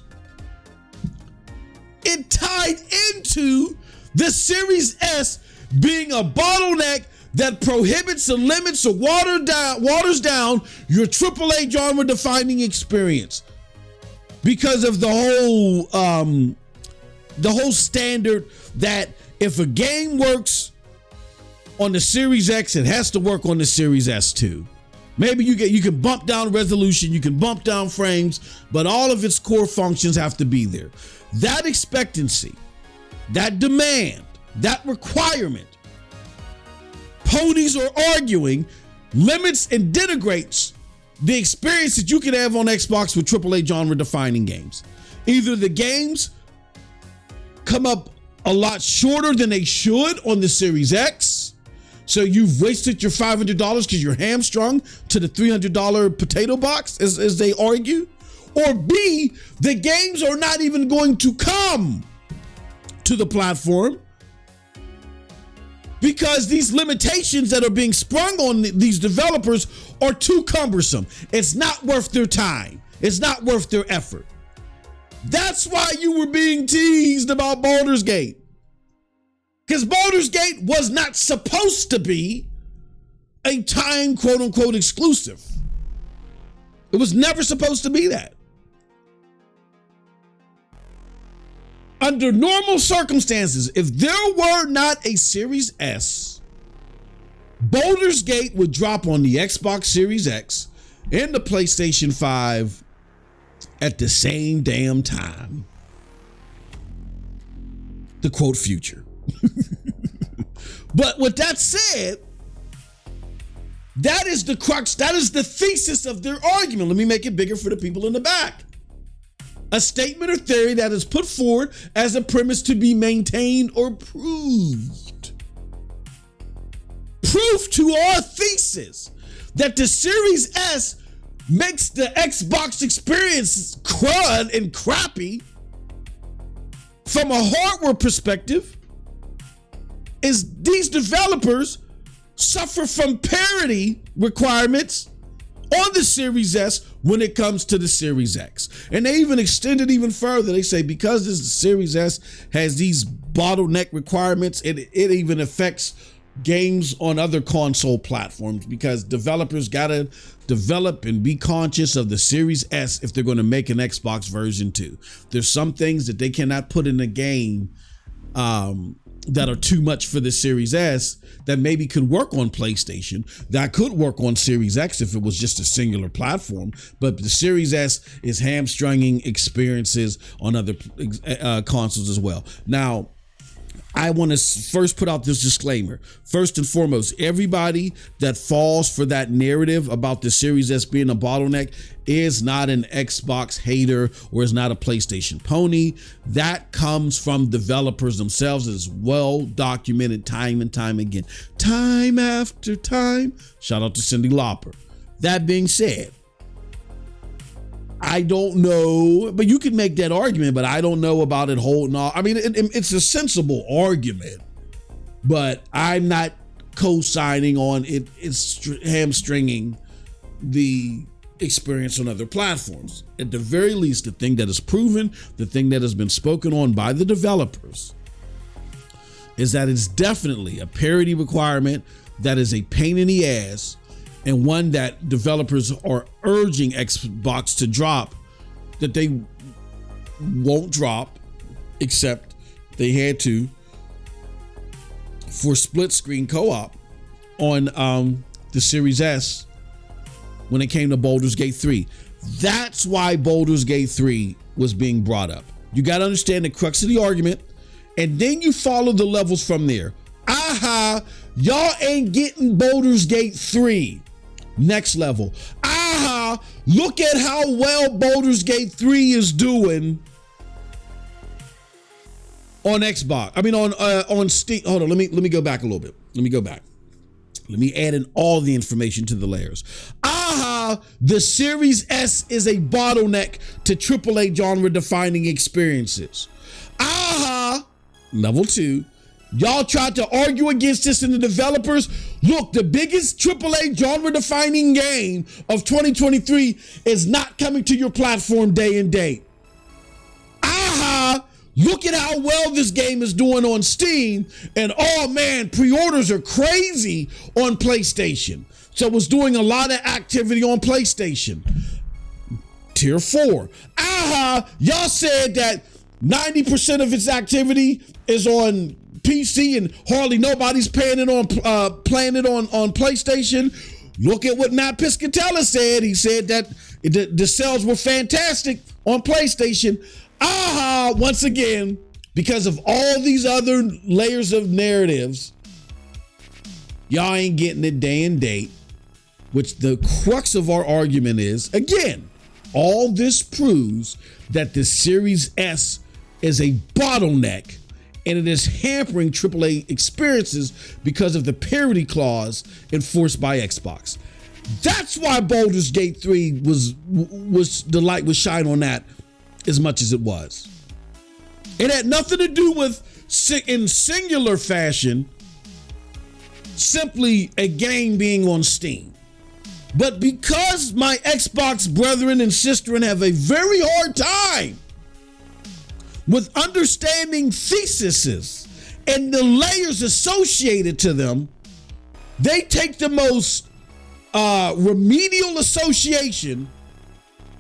Speaker 1: It tied into the Series S being a bottleneck that prohibits and limits or waters down your AAA genre-defining experience because of the whole standard that if a game works on the Series X, it has to work on the Series S too. Maybe you can bump down resolution, you can bump down frames, but all of its core functions have to be there. That expectancy, that demand, that requirement, ponies are arguing, limits and denigrates the experience that you can have on Xbox with AAA genre-defining games. Either the games come up a lot shorter than they should on the Series X, so you've wasted your $500 because you're hamstrung to the $300 potato box, as they argue. Or B, the games are not even going to come to the platform because these limitations that are being sprung on these developers are too cumbersome. It's not worth their time. It's not worth their effort. That's why you were being teased about Baldur's Gate. Because Baldur's Gate was not supposed to be a time, quote unquote, exclusive. It was never supposed to be that. Under normal circumstances, if there were not a Series S, Baldur's Gate would drop on the Xbox Series X and the PlayStation 5 at the same damn time. To quote Future. But with that said, that is the crux, that is the thesis of their argument. Let me make it bigger for the people in the back. A statement or theory that is put forward as a premise to be maintained or proved. Proof to our thesis that the Series S makes the Xbox experience crud and crappy from a hardware perspective is these developers suffer from parity requirements on the Series S when it comes to the Series X. And they even extend it even further. They say because this Series S has these bottleneck requirements, it even affects games on other console platforms because developers gotta develop and be conscious of the Series S if they're going to make an Xbox version 2. There's some things that they cannot put in a game that are too much for the Series S that maybe could work on PlayStation, that could work on Series X if it was just a singular platform, but the Series S is hamstringing experiences on other consoles as well. Now, I want to first put out this disclaimer. First and foremost, everybody that falls for that narrative about the Series S being a bottleneck is not an Xbox hater or is not a PlayStation pony. That comes from developers themselves. It is well documented time and time again. Time after time. Shout out to Cyndi Lauper. That being said, I don't know, but you can make that argument, but I don't know about it holding off. I mean, it's a sensible argument, but I'm not co-signing on it. It's hamstringing the experience on other platforms. At the very least, the thing that is proven, the thing that has been spoken on by the developers is that it's definitely a parity requirement that is a pain in the ass, and one that developers are urging Xbox to drop, that they won't drop, except they had to for split screen co-op on the Series S when it came to Baldur's Gate 3. That's why Baldur's Gate 3 was being brought up. You got to understand the crux of the argument, and then you follow the levels from there. Aha, y'all ain't getting Baldur's Gate 3. Next level. Aha, look at how well Baldur's Gate 3 is doing on Xbox. I mean on Steam. Hold on, let me go back a little bit. Let me add in all the information to the layers. Aha, the Series S is a bottleneck to AAA genre defining experiences. Aha, level 2. Y'all tried to argue against this in the developers. Look, the biggest AAA genre-defining game of 2023 is not coming to your platform day and date. Aha! Look at how well this game is doing on Steam. And oh man, pre-orders are crazy on PlayStation. So it's doing a lot of activity on PlayStation. Tier 4. Aha! Y'all said that 90% of its activity is on PC and hardly nobody's playing it on PlayStation. Look at what Matt Piscatella said. He said that the sales were fantastic on PlayStation. Aha, once again, because of all these other layers of narratives, y'all ain't getting it day and date, which the crux of our argument is, again, all this proves that the Series S is a bottleneck and it is hampering AAA experiences because of the parity clause enforced by Xbox. That's why Baldur's Gate 3 was the light was shine on that as much as it was. It had nothing to do with, in singular fashion, simply a game being on Steam. But because my Xbox brethren and sisterin have a very hard time with understanding theses and the layers associated to them, they take the most remedial association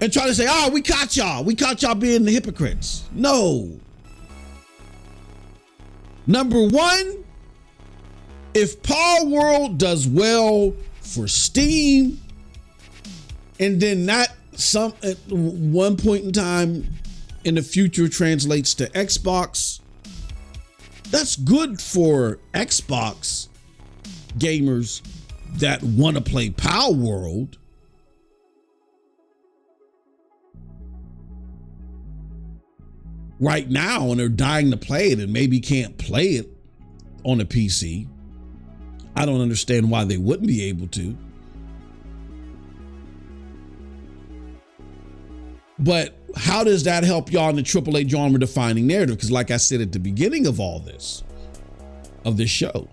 Speaker 1: and try to say, we caught y'all being the hypocrites. No, Number one, if Palworld does well for Steam, and then not some at one point in time in the future translates to Xbox, that's good for Xbox gamers that want to play Palworld. Right now, and they're dying to play it and maybe can't play it on a PC. I don't understand why they wouldn't be able to. But how does that help y'all in the AAA genre defining narrative? Because like I said at the beginning of all this, of this show,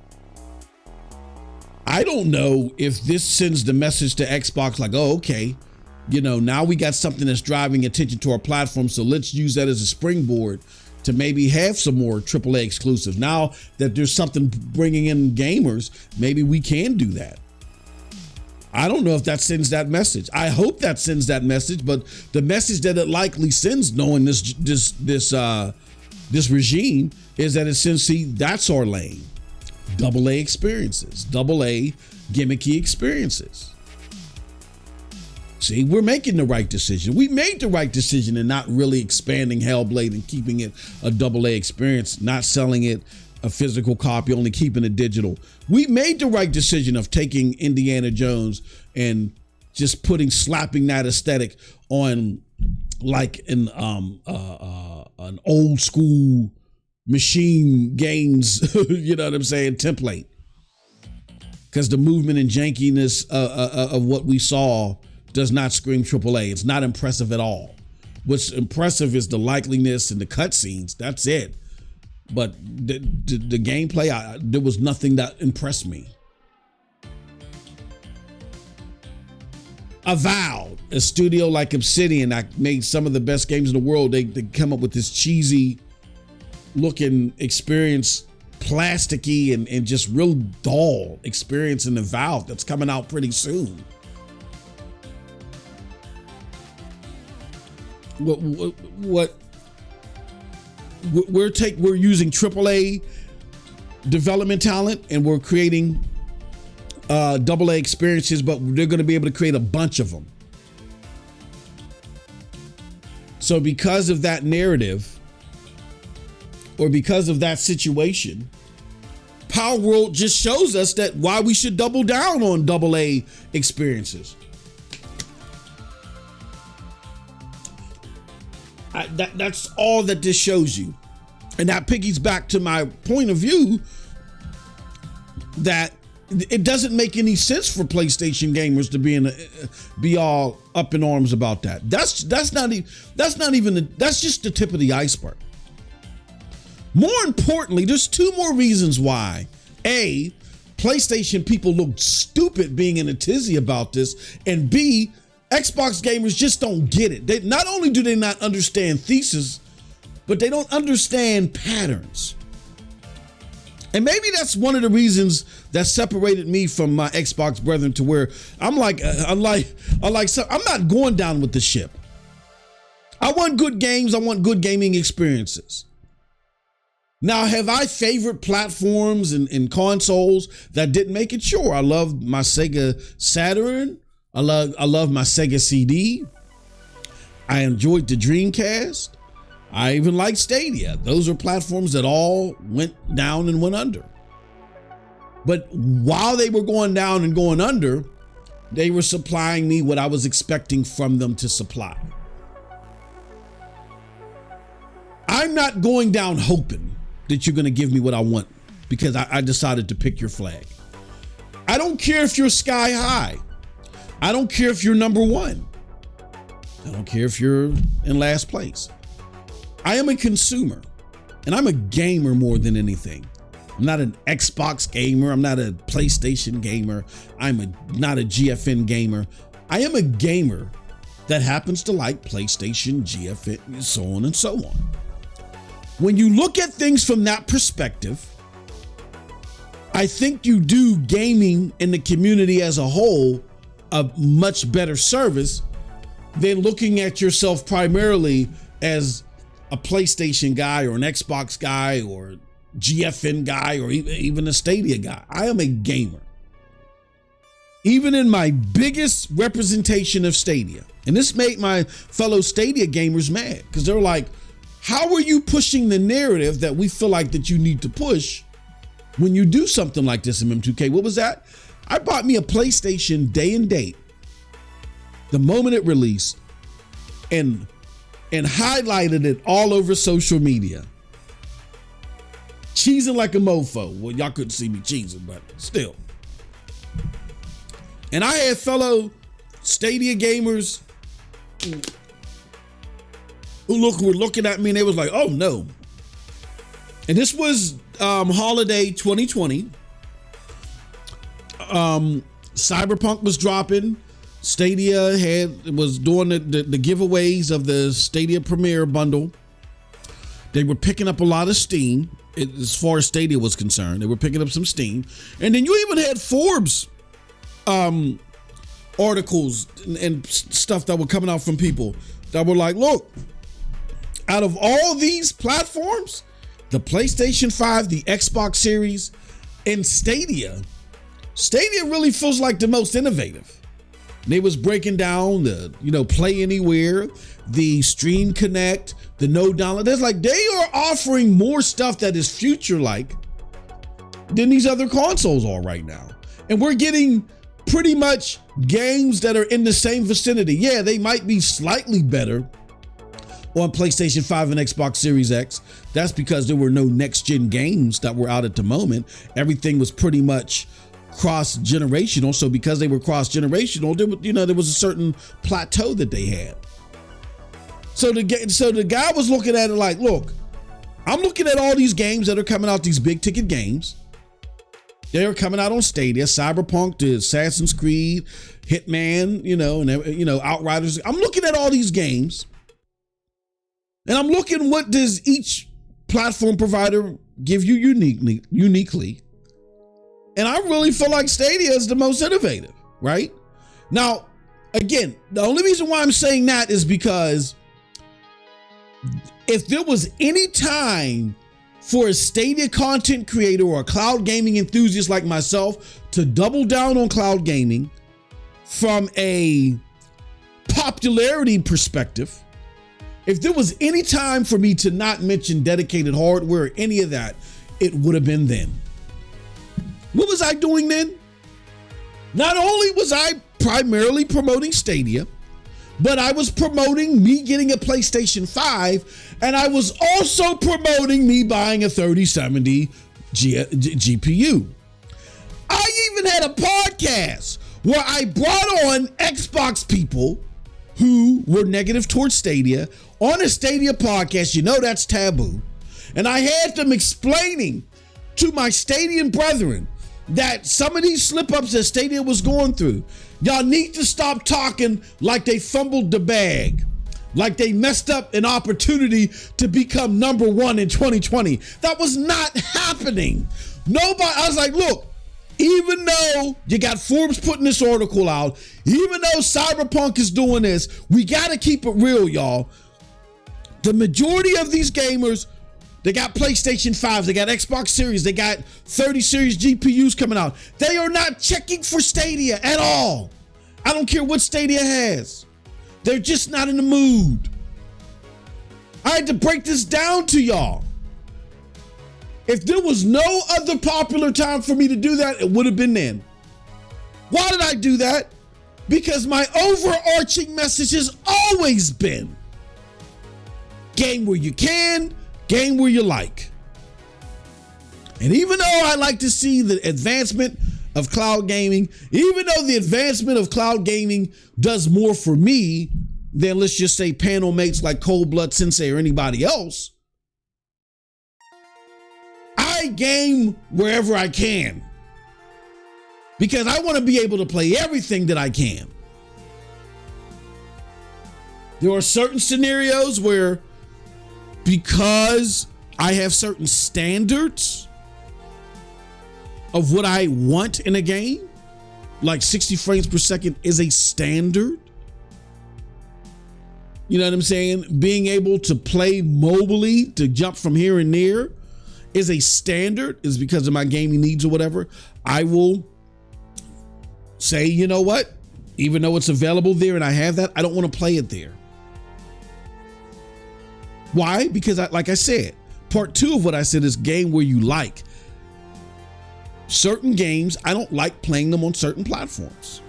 Speaker 1: I don't know if this sends the message to Xbox like, oh, okay, you know, now we got something that's driving attention to our platform, so let's use that as a springboard to maybe have some more AAA exclusives. Now that there's something bringing in gamers, maybe we can do that. I don't know if that sends that message. I hope that sends that message, but the message that it likely sends, knowing this regime, is that it sends, see, that's our lane. AA experiences, AA gimmicky experiences. See, we're making the right decision. We made the right decision in not really expanding Hellblade and keeping it a AA experience, not selling it a physical copy, only keeping it digital. We made the right decision of taking Indiana Jones and just slapping that aesthetic on like an old school machine games, you know what I'm saying, template. Because the movement and jankiness of what we saw does not scream AAA. It's not impressive at all. What's impressive is the likeliness and the cutscenes. That's it. But the gameplay, there was nothing that impressed me. Avowed, a studio like Obsidian that made some of the best games in the world, they come up with this cheesy looking experience, plasticky and just real dull experience in the Valve that's coming out pretty soon. We're using AAA development talent and we're creating AA experiences, but they're going to be able to create a bunch of them. So because of that narrative, or because of that situation, Palworld just shows us that why we should double down on AA experiences. That's all that this shows you. And that piggies back to my point of view that it doesn't make any sense for PlayStation gamers to be all up in arms about that. That's just the tip of the iceberg. More importantly, there's two more reasons why. A, PlayStation people look stupid being in a tizzy about this, and B, Xbox gamers just don't get it. They not only do they not understand thesis, but they don't understand patterns. And maybe that's one of the reasons that separated me from my Xbox brethren, to where I'm not going down with the ship. I want good games. I want good gaming experiences. Now, have I favorite platforms and consoles that didn't make it? Sure. I love my Sega Saturn. I love my Sega CD. I enjoyed the Dreamcast. I even like Stadia. Those are platforms that all went down and went under. But while they were going down and going under, they were supplying me what I was expecting from them to supply. I'm not going down hoping that you're going to give me what I want because I decided to pick your flag. I don't care if you're sky high. I don't care if you're number one. I don't care if you're in last place. I am a consumer and I'm a gamer more than anything. I'm not an Xbox gamer. I'm not a PlayStation gamer. I'm not a GFN gamer. I am a gamer that happens to like PlayStation, GFN, and so on and so on. When you look at things from that perspective, I think you do gaming in the community as a whole a much better service than looking at yourself primarily as a PlayStation guy or an Xbox guy or GFN guy or even a Stadia guy. I am a gamer. Even in my biggest representation of Stadia. And this made my fellow Stadia gamers mad because they're like, how are you pushing the narrative that we feel like that you need to push when you do something like this in M2K? What was that? I bought me a PlayStation day and date the moment it released and highlighted it all over social media. Cheesing like a mofo. Well, y'all couldn't see me cheesing, but still. And I had fellow Stadia gamers who were looking at me and they was like, oh no. And this was holiday 2020. Cyberpunk was dropping. Stadia was doing the giveaways of the Stadia Premier bundle. They were picking up a lot of steam as far as Stadia was concerned. They were picking up some steam. And then you even had Forbes articles and stuff that were coming out from people that were like, look, out of all these platforms, the PlayStation 5, the Xbox Series, and Stadia really feels like the most innovative. They was breaking down the, Play Anywhere, the Stream Connect, the no download. There's like, they are offering more stuff that is future-like than these other consoles are right now. And we're getting pretty much games that are in the same vicinity. Yeah, they might be slightly better on PlayStation 5 and Xbox Series X. That's because there were no next-gen games that were out at the moment. Everything was pretty much cross-generational. So because they were cross-generational, there was a certain plateau that they had. So the guy was looking at it like, look, I'm looking at all these games that are coming out, these big-ticket games. They're coming out on Stadia, Cyberpunk, the Assassin's Creed, Hitman, and Outriders. I'm looking at all these games, and I'm looking what does each platform provider give you uniquely. And I really feel like Stadia is the most innovative, right? Now, again, the only reason why I'm saying that is because if there was any time for a Stadia content creator or a cloud gaming enthusiast like myself to double down on cloud gaming from a popularity perspective, if there was any time for me to not mention dedicated hardware or any of that, it would have been then. What was I doing then? Not only was I primarily promoting Stadia, but I was promoting me getting a PlayStation 5, and I was also promoting me buying a 3070 GPU. I even had a podcast where I brought on Xbox people who were negative towards Stadia on a Stadia podcast. You know that's taboo. And I had them explaining to my Stadian brethren that some of these slip-ups that Stadia was going through, y'all need to stop talking like they fumbled the bag, like they messed up an opportunity to become number one in 2020. That was not happening. I was like, look, even though you got Forbes putting this article out, even though Cyberpunk is doing this, we got to keep it real, y'all. The majority of these gamers, they got PlayStation 5s, they got Xbox Series, they got 30 series GPUs coming out. They are not checking for Stadia at all. I don't care what Stadia has. They're just not in the mood. I had to break this down to y'all. If there was no other popular time for me to do that, it would have been then. Why did I do that? Because my overarching message has always been game where you can, game where you like. And even though I like to see the advancement of cloud gaming, even though the advancement of cloud gaming does more for me than, let's just say, panel mates like Cold Blood Sensei or anybody else, I game wherever I can because I want to be able to play everything that I can. There are certain scenarios where, because I have certain standards of what I want in a game, like 60 frames per second is a standard. You know what I'm saying? Being able to play mobily, to jump from here and there, is a standard, is because of my gaming needs or whatever, I will say, you know what? Even though it's available there and I have that, I don't want to play it there. Why? Because like I said, part 2 of what I said is game where you like. Certain games, I don't like playing them on certain platforms.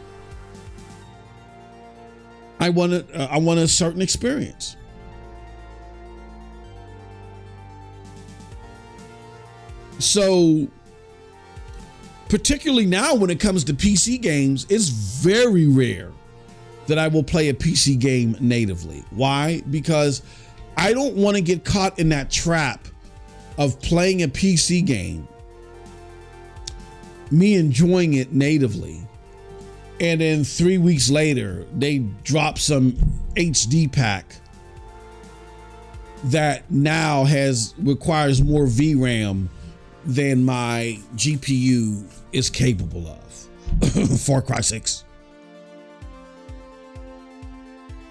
Speaker 1: I want a certain experience. So, particularly now when it comes to PC games, it's very rare that I will play a PC game natively. Why? Because I don't want to get caught in that trap of playing a PC game, me enjoying it natively, and then 3 weeks later, they drop some HD pack that now requires more VRAM than my GPU is capable of. Far Cry 6.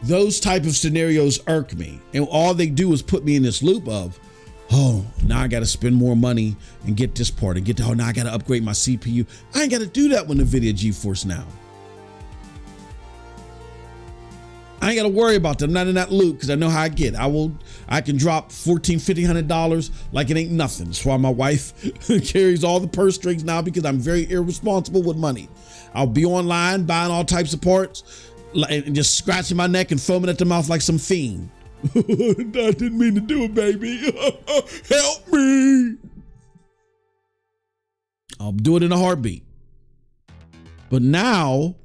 Speaker 1: Those type of scenarios irk me. And all they do is put me in this loop of, oh, now I got to spend more money and get this part and now I got to upgrade my CPU. I ain't got to do that with NVIDIA GeForce Now. I ain't got to worry about them. I'm not in that loop because I know how I get. I can drop $1,400, $1,500 like it ain't nothing. That's why my wife carries all the purse strings now, because I'm very irresponsible with money. I'll be online buying all types of parts and just scratching my neck and foaming at the mouth like some fiend. I didn't mean to do it, baby. Help me. I'll do it in a heartbeat. But now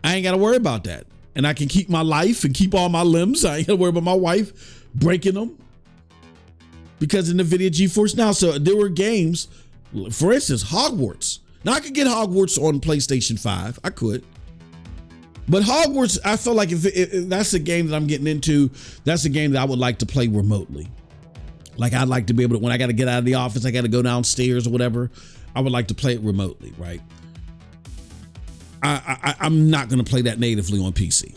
Speaker 1: I ain't got to worry about that. And I can keep my life and keep all my limbs. I ain't got to worry about my wife breaking them because of NVIDIA GeForce Now. So there were games, for instance, Hogwarts. Now I could get Hogwarts on PlayStation 5. I could. But Hogwarts, I feel like if that's a game that I'm getting into, that's a game that I would like to play remotely. Like I'd like to be able to, when I got to get out of the office, I got to go downstairs or whatever, I would like to play it remotely, right? I'm not going to play that natively on PC.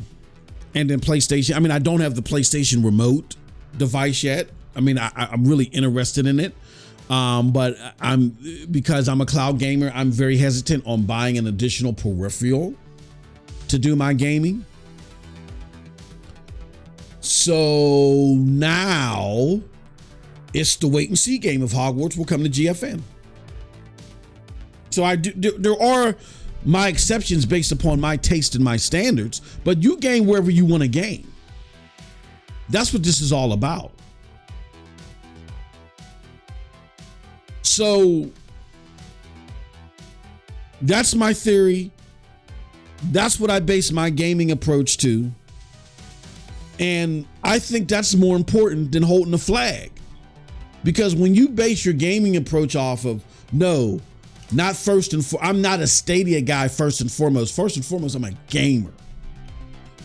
Speaker 1: And then PlayStation, I mean, I don't have the PlayStation remote device yet. I mean, I'm really interested in it. But because I'm a cloud gamer, I'm very hesitant on buying an additional peripheral to do my gaming. So now it's the wait and see game if Hogwarts will come to GFN. So there are my exceptions based upon my taste and my standards, but you game wherever you want to game. That's what this is all about. So that's my theory. That's what I base my gaming approach to. And I think that's more important than holding a flag. Because when you base your gaming approach off of, no, not first and foremost, I'm not a Stadia guy first and foremost. First and foremost, I'm a gamer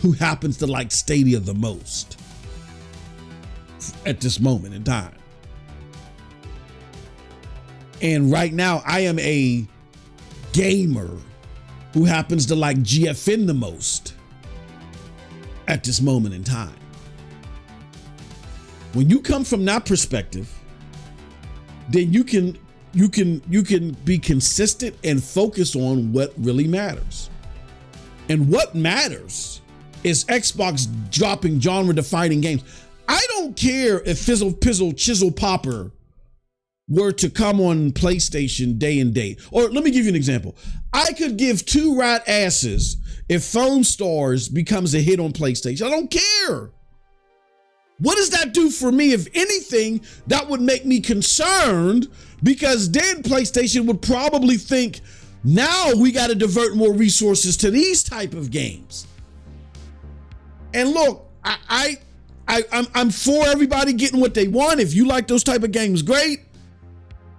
Speaker 1: who happens to like Stadia the most at this moment in time. And right now, I am a gamer who happens to like GFN the most at this moment in time. When you come from that perspective, then you can be consistent and focus on what really matters. And what matters is Xbox dropping genre-defining games. I don't care if Fizzle Pizzle Chisel Popper were to come on PlayStation day and date. Or let me give you an example. I could give two rat asses if Foam Stars becomes a hit on PlayStation. I don't care. What does that do for me? If anything, that would make me concerned, because then PlayStation would probably think, now we got to divert more resources to these type of games. And look, I'm for everybody getting what they want. If you like those type of games, great.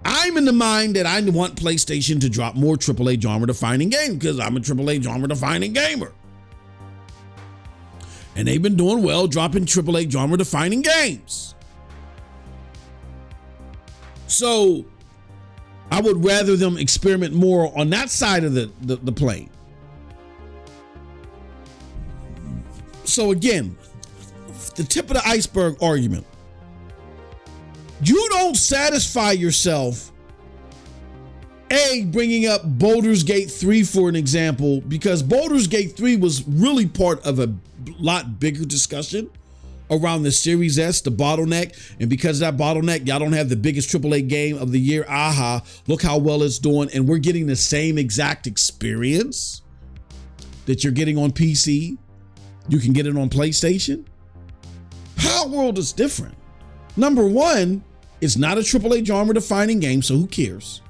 Speaker 1: I'm in the mind that I want PlayStation to drop more AAA genre-defining games because I'm a AAA genre-defining gamer. And they've been doing well dropping AAA genre-defining games. So I would rather them experiment more on that side of the plane. So again, the tip of the iceberg argument. You don't satisfy yourself, bringing up Baldur's Gate 3 for an example, because Baldur's Gate 3 was really part of a lot bigger discussion around the Series S, the bottleneck. And because of that bottleneck, y'all don't have the biggest AAA game of the year. Aha, look how well it's doing. And we're getting the same exact experience that you're getting on PC. You can get it on PlayStation. Palworld is different. Number one, it's not a AAA genre defining game, so who cares?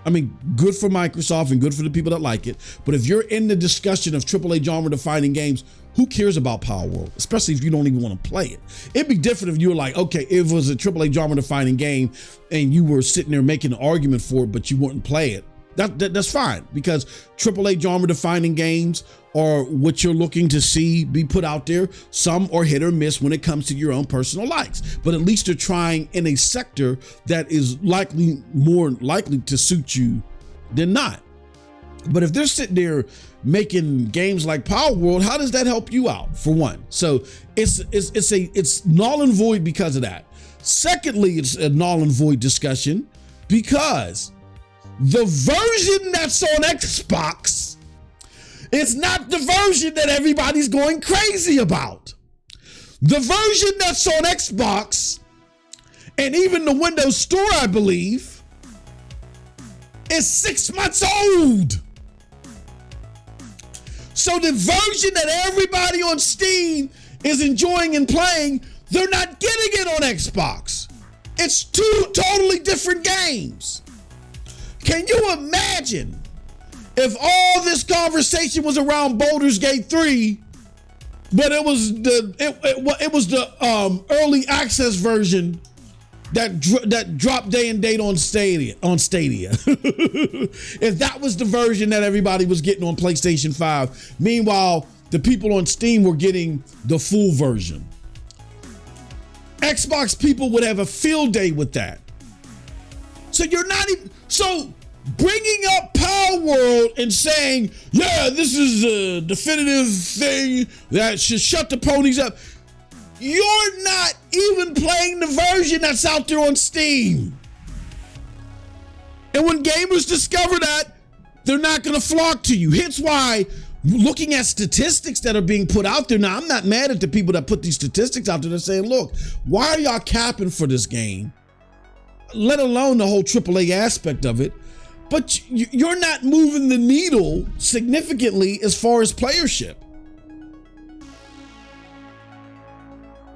Speaker 1: I mean, good for Microsoft and good for the people that like it. But if you're in the discussion of AAA genre defining games, who cares about Palworld? Especially if you don't even want to play it. It'd be different if you were like, okay, if it was a AAA genre defining game and you were sitting there making an argument for it, but you wouldn't play it. That's fine, because AAA genre defining games are what you're looking to see be put out there. Some are hit or miss when it comes to your own personal likes, but at least they're trying in a sector that is more likely to suit you than not. But if they're sitting there making games like Palworld, how does that help you out, for one? So it's null and void because of that. Secondly, it's a null and void discussion because the version that's on Xbox is not the version that everybody's going crazy about. The version that's on Xbox and even the Windows Store, I believe, is 6 months old. So the version that everybody on Steam is enjoying and playing, they're not getting it on Xbox. It's two totally different games. Can you imagine if all this conversation was around Baldur's Gate 3, but it was the early access version that dropped day and date on Stadia. If that was the version that everybody was getting on PlayStation 5, meanwhile the people on Steam were getting the full version. Xbox people would have a field day with that. So you're not even, so bringing up Palworld and saying, yeah, this is a definitive thing that should shut the ponies up. You're not even playing the version that's out there on Steam. And when gamers discover that, they're not going to flock to you. Hence why, looking at statistics that are being put out there, now I'm not mad at the people that put these statistics out there. They're saying, look, why are y'all capping for this game? Let alone the whole AAA aspect of it. But you're not moving the needle significantly as far as playership.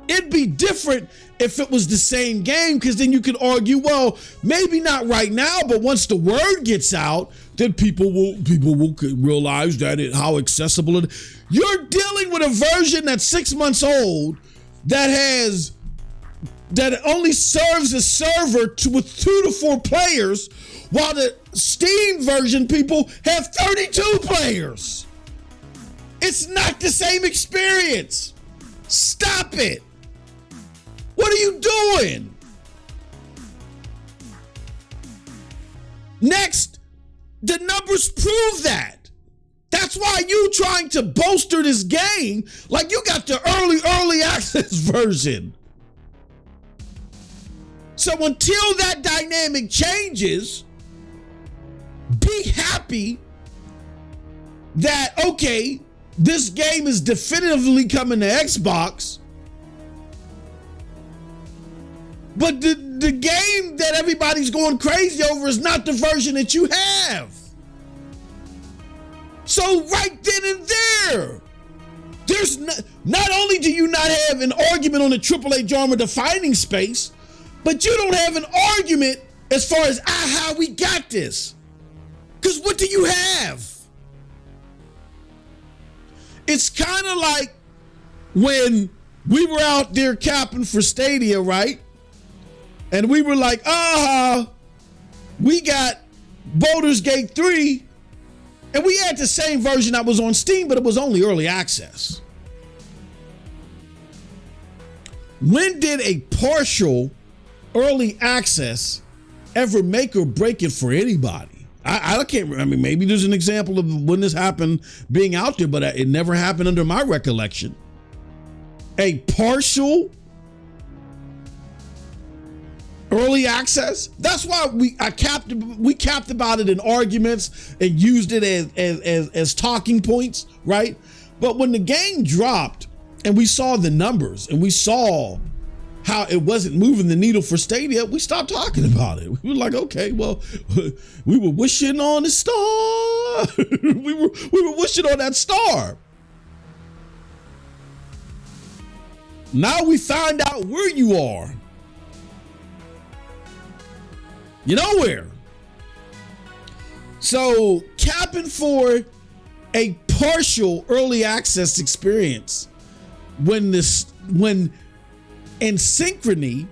Speaker 1: It'd be different if it was the same game, because then you could argue, well, maybe not right now, but once the word gets out, then people will realize that how accessible it is. You're dealing with a version that's 6 months old that only serves a server with 2 to 4 players, while the Steam version people have 32 players. It's not the same experience. Stop it. What are you doing? Next, the numbers prove that. That's why you trying to bolster this game like you got the early access version. So until that dynamic changes, be happy that, okay, this game is definitively coming to Xbox, but the game that everybody's going crazy over is not the version that you have. So right then and there, there's not only do you not have an argument on the AAA genre defining space, but you don't have an argument as far as how we got this. Because what do you have? It's kind of like when we were out there capping for Stadia, right? And we were like, we got Baldur's Gate 3, and we had the same version that was on Steam, but it was only early access. When did a partial early access ever make or break it for anybody? I can't, I mean, maybe there's an example of when this happened being out there, but it never happened under my recollection. A partial early access. That's why we capped about it in arguments and used it as talking points, right? But when the game dropped and we saw the numbers and we saw how it wasn't moving the needle for Stadia, we stopped talking about it. We were like, okay, well, we were wishing on the star. we were wishing on that star. Now we find out where you are. You're nowhere. So capping for a partial early access experience when in synchrony,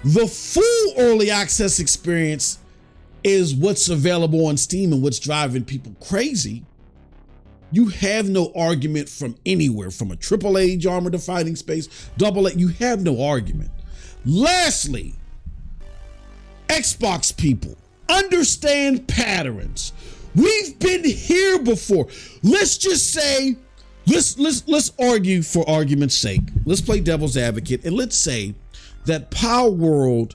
Speaker 1: the full early access experience is what's available on Steam and what's driving people crazy. You have no argument from anywhere, from a AAA genre to fighting space, AA. You have no argument. Lastly, Xbox people, understand patterns. We've been here before. Let's just say, let's argue for argument's sake. Let's play devil's advocate and let's say that Palworld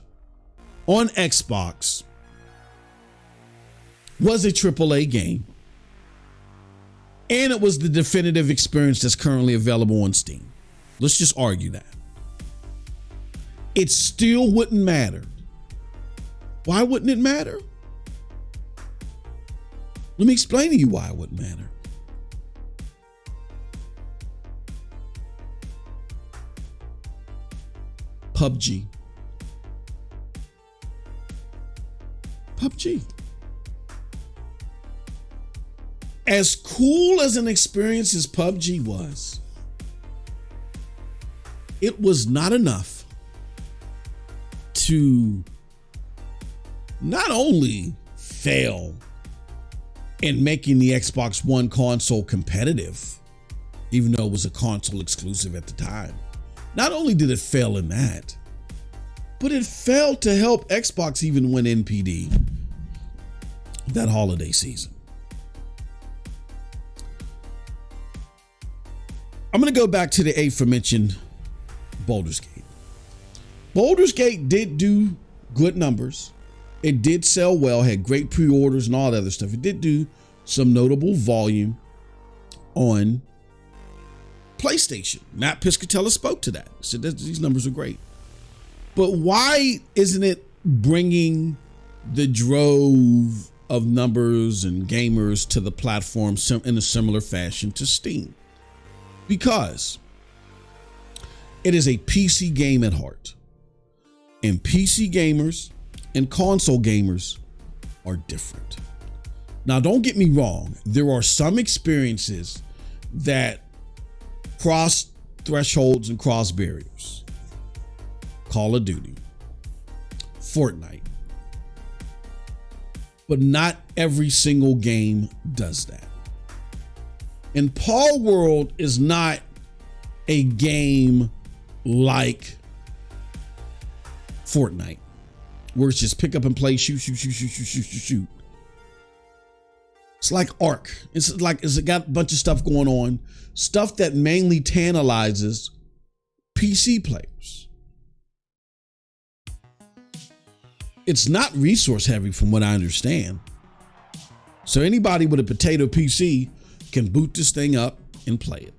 Speaker 1: on Xbox was a AAA game and it was the definitive experience that's currently available on Steam. Let's just argue that. It still wouldn't matter. Why wouldn't it matter? Let me explain to you why it wouldn't matter. PUBG. As cool as an experience as PUBG was, it was not enough to not only fail in making the Xbox One console competitive, even though it was a console exclusive at the time. Not only did it fail in that, but it failed to help Xbox even win NPD that holiday season. I'm going to go back to the aforementioned Baldur's Gate. Baldur's Gate did do good numbers. It did sell well, had great pre-orders and all that other stuff. It did do some notable volume on PlayStation. Matt Piscatella spoke to that. He said that these numbers are great. But why isn't it bringing the drove of numbers and gamers to the platform in a similar fashion to Steam? Because it is a PC game at heart. And PC gamers and console gamers are different. Now, don't get me wrong. There are some experiences that cross thresholds and cross barriers. Call of Duty, Fortnite. But not every single game does that. And Palworld is not a game like Fortnite, where it's just pick up and play, shoot. It's like Ark. It's got a bunch of stuff going on, stuff that mainly tantalizes PC players. It's not resource heavy from what I understand. So anybody with a potato PC can boot this thing up and play it.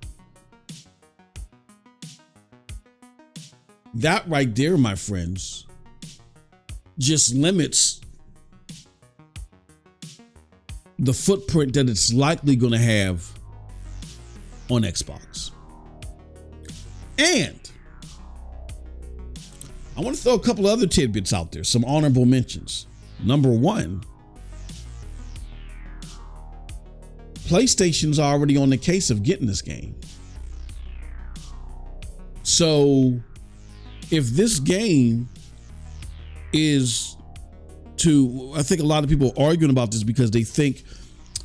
Speaker 1: That right there, my friends, just limits the footprint that it's likely going to have on Xbox. And I want to throw a couple other tidbits out there, some honorable mentions. Number one, PlayStation's already on the case of getting this game. So if this game is I think a lot of people are arguing about this because they think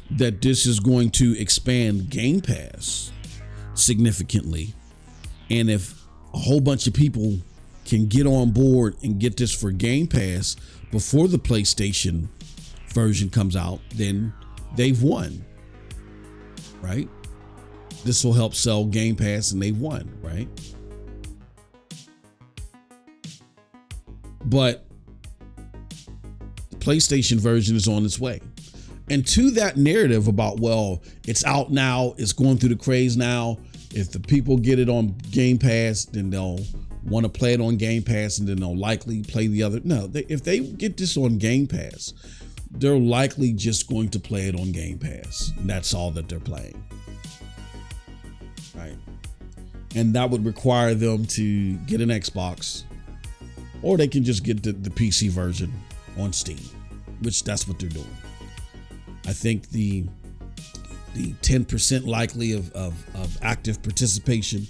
Speaker 1: that this is going to expand Game Pass significantly. And if a whole bunch of people can get on board and get this for Game Pass before the PlayStation version comes out, then they've won, right? This will help sell Game Pass and they've won, right? But PlayStation version is on its way. And to that narrative about, well, it's out now, it's going through the craze now. If the people get it on Game Pass, then they'll want to play it on Game Pass, and then they'll likely play the other. No, if they get this on Game Pass, they're likely just going to play it on Game Pass. And that's all that they're playing. Right. And that would require them to get an Xbox, or they can just get the PC version on Steam, which that's what they're doing. I think the 10% likely of active participation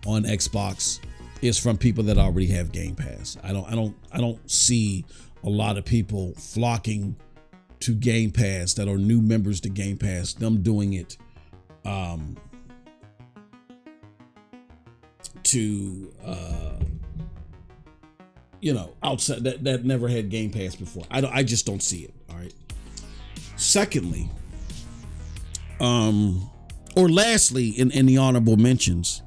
Speaker 1: on Xbox is from people that already have Game Pass. I don't see a lot of people flocking to Game Pass that are new members to Game Pass, them doing it outside that never had Game Pass before. I just don't see it. All right. Secondly, or lastly, in the honorable mentions,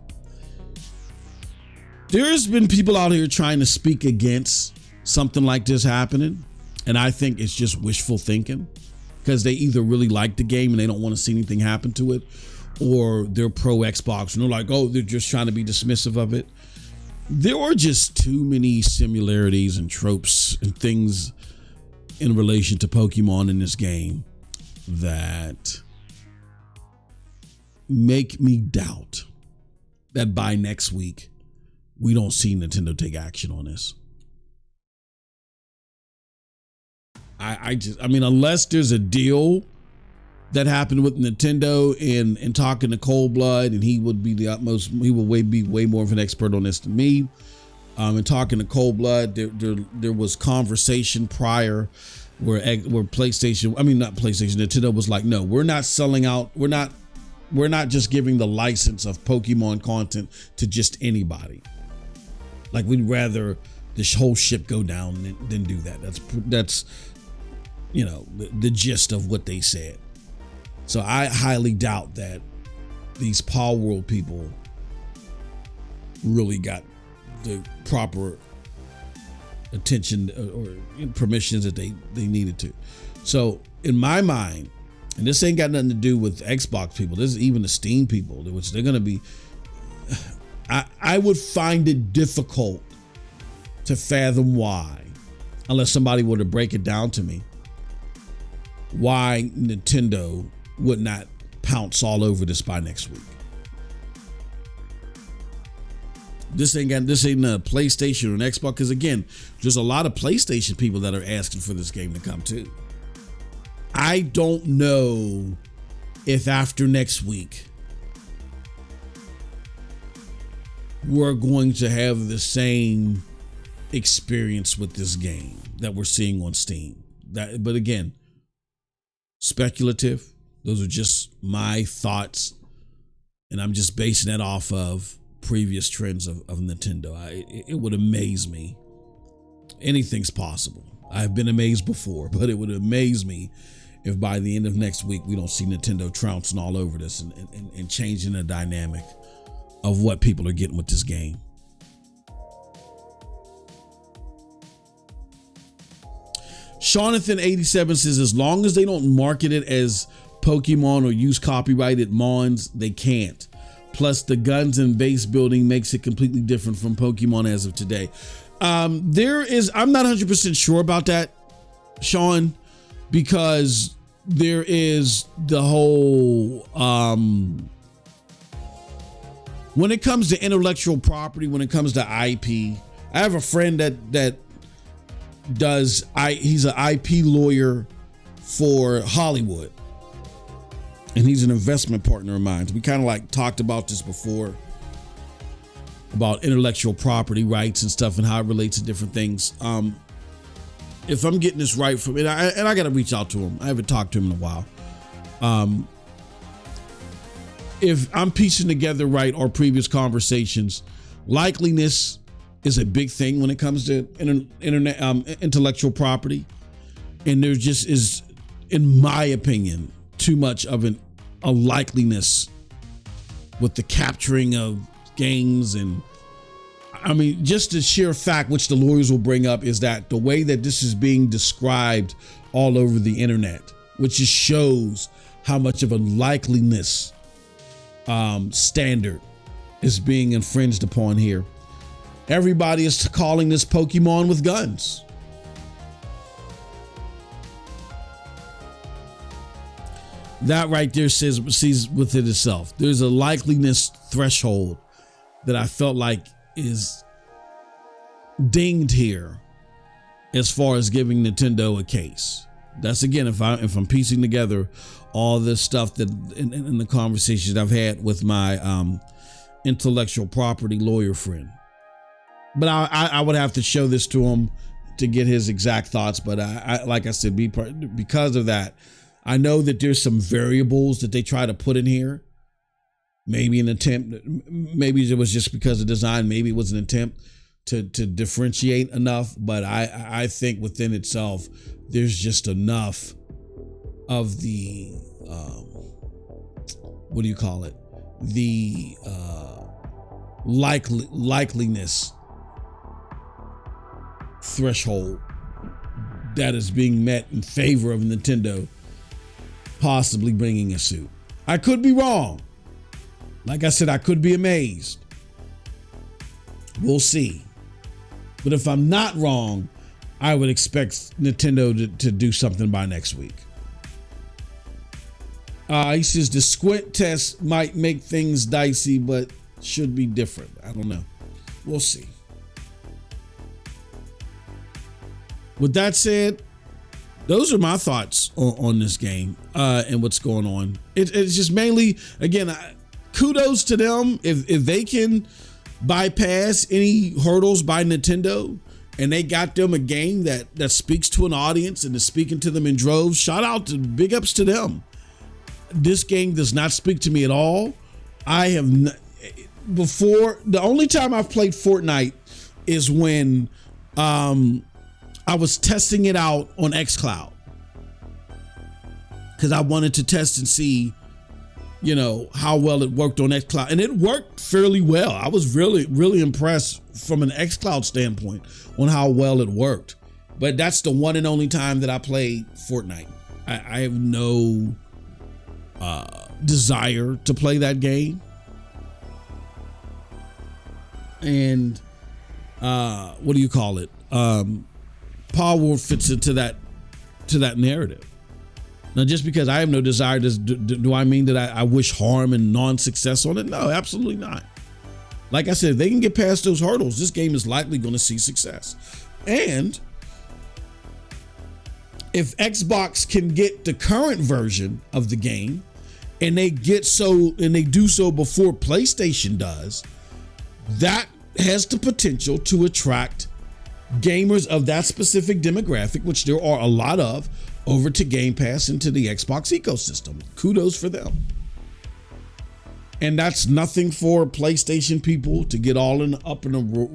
Speaker 1: there's been people out here trying to speak against something like this happening, and I think it's just wishful thinking, because they either really like the game and they don't want to see anything happen to it, or they're pro Xbox and they're like, oh, they're just trying to be dismissive of it. There are just too many similarities and tropes and things in relation to Pokemon in this game that make me doubt that by next week we don't see Nintendo take action on this. I mean, unless there's a deal that happened with Nintendo and talking to Cold Blood, and he would be the utmost, he would be way more of an expert on this than me. And talking to Cold Blood, there was conversation prior where PlayStation, I mean, not PlayStation, Nintendo was like, no, we're not selling out. We're not just giving the license of Pokemon content to just anybody. Like, we'd rather this whole ship go down than do that. That's the gist of what they said. So I highly doubt that these Palworld people really got the proper attention or permissions that they needed to. So in my mind, and this ain't got nothing to do with Xbox people, this is even the Steam people, which they're going to be, I would find it difficult to fathom why, unless somebody were to break it down to me, why Nintendo would not pounce all over this by next week. This ain't a PlayStation or an Xbox, because again, there's a lot of PlayStation people that are asking for this game to come too. I don't know if after next week we're going to have the same experience with this game that we're seeing on Steam. But again, speculative. Those are just my thoughts, and I'm just basing that off of previous trends of Nintendo. It would amaze me. Anything's possible. I've been amazed before, but it would amaze me if by the end of next week we don't see Nintendo trouncing all over this and changing the dynamic of what people are getting with this game. Jonathan87 says, as long as they don't market it as Pokemon or use copyrighted Mons, they can't. Plus, the guns and base building makes it completely different from Pokemon as of today. I'm not 100% sure about that, Sean, because there is the whole, when it comes to intellectual property, when it comes to IP, I have a friend that he's an IP lawyer for Hollywood, and he's an investment partner of mine. We kind of like talked about this before, about intellectual property rights and stuff and how it relates to different things. If I'm getting this right from, and I got to reach out to him. I haven't talked to him in a while. If I'm piecing together right our previous conversations, likeliness is a big thing when it comes to intellectual property, and there just is, in my opinion, too much of a likeliness with the capturing of games, and I mean, just the sheer fact, which the lawyers will bring up, is that the way that this is being described all over the internet, which just shows how much of a likeliness standard is being infringed upon here. Everybody is calling this Pokemon with guns. That right there sees within itself. There's a likeliness threshold that I felt like is dinged here as far as giving Nintendo a case. That's again, if I'm piecing together all this stuff that in the conversations I've had with my intellectual property lawyer friend. But I would have to show this to him to get his exact thoughts. But I like I said, because of that, I know that there's some variables that they try to put in here. Maybe an attempt, maybe it was just because of design, maybe it was an attempt to differentiate enough. But I think within itself, there's just enough of the, what do you call it? The likeliness threshold that is being met in favor of Nintendo possibly bringing a suit. I could be wrong. Like I said, I could be amazed. We'll see. But if I'm not wrong, I would expect Nintendo to do something by next week. He says the squint test might make things dicey, but should be different. I don't know. We'll see. With that said, those are my thoughts on this game and what's going on. It's just mainly, again, kudos to them if they can bypass any hurdles by Nintendo and they got them a game that speaks to an audience and is speaking to them in droves. Shout out to big ups to them. This game does not speak to me at all. I have before, the only time I've played Fortnite is when I was testing it out on xCloud because I wanted to test and see, you know, how well it worked on xCloud, and it worked fairly well. I was really, really impressed from an xCloud standpoint on how well it worked. But that's the one and only time that I played Fortnite. I have no desire to play that game. And what do you call it? Palworld fits into that narrative. Now, just because I have no desire, do I mean that I wish harm and non-success on it? No, absolutely not. Like I said, if they can get past those hurdles, this game is likely going to see success. And if Xbox can get the current version of the game and they do so before PlayStation does, that has the potential to attract gamers of that specific demographic, which there are a lot of, over to Game Pass into the Xbox ecosystem. Kudos for them. And that's nothing for PlayStation people to get all up in a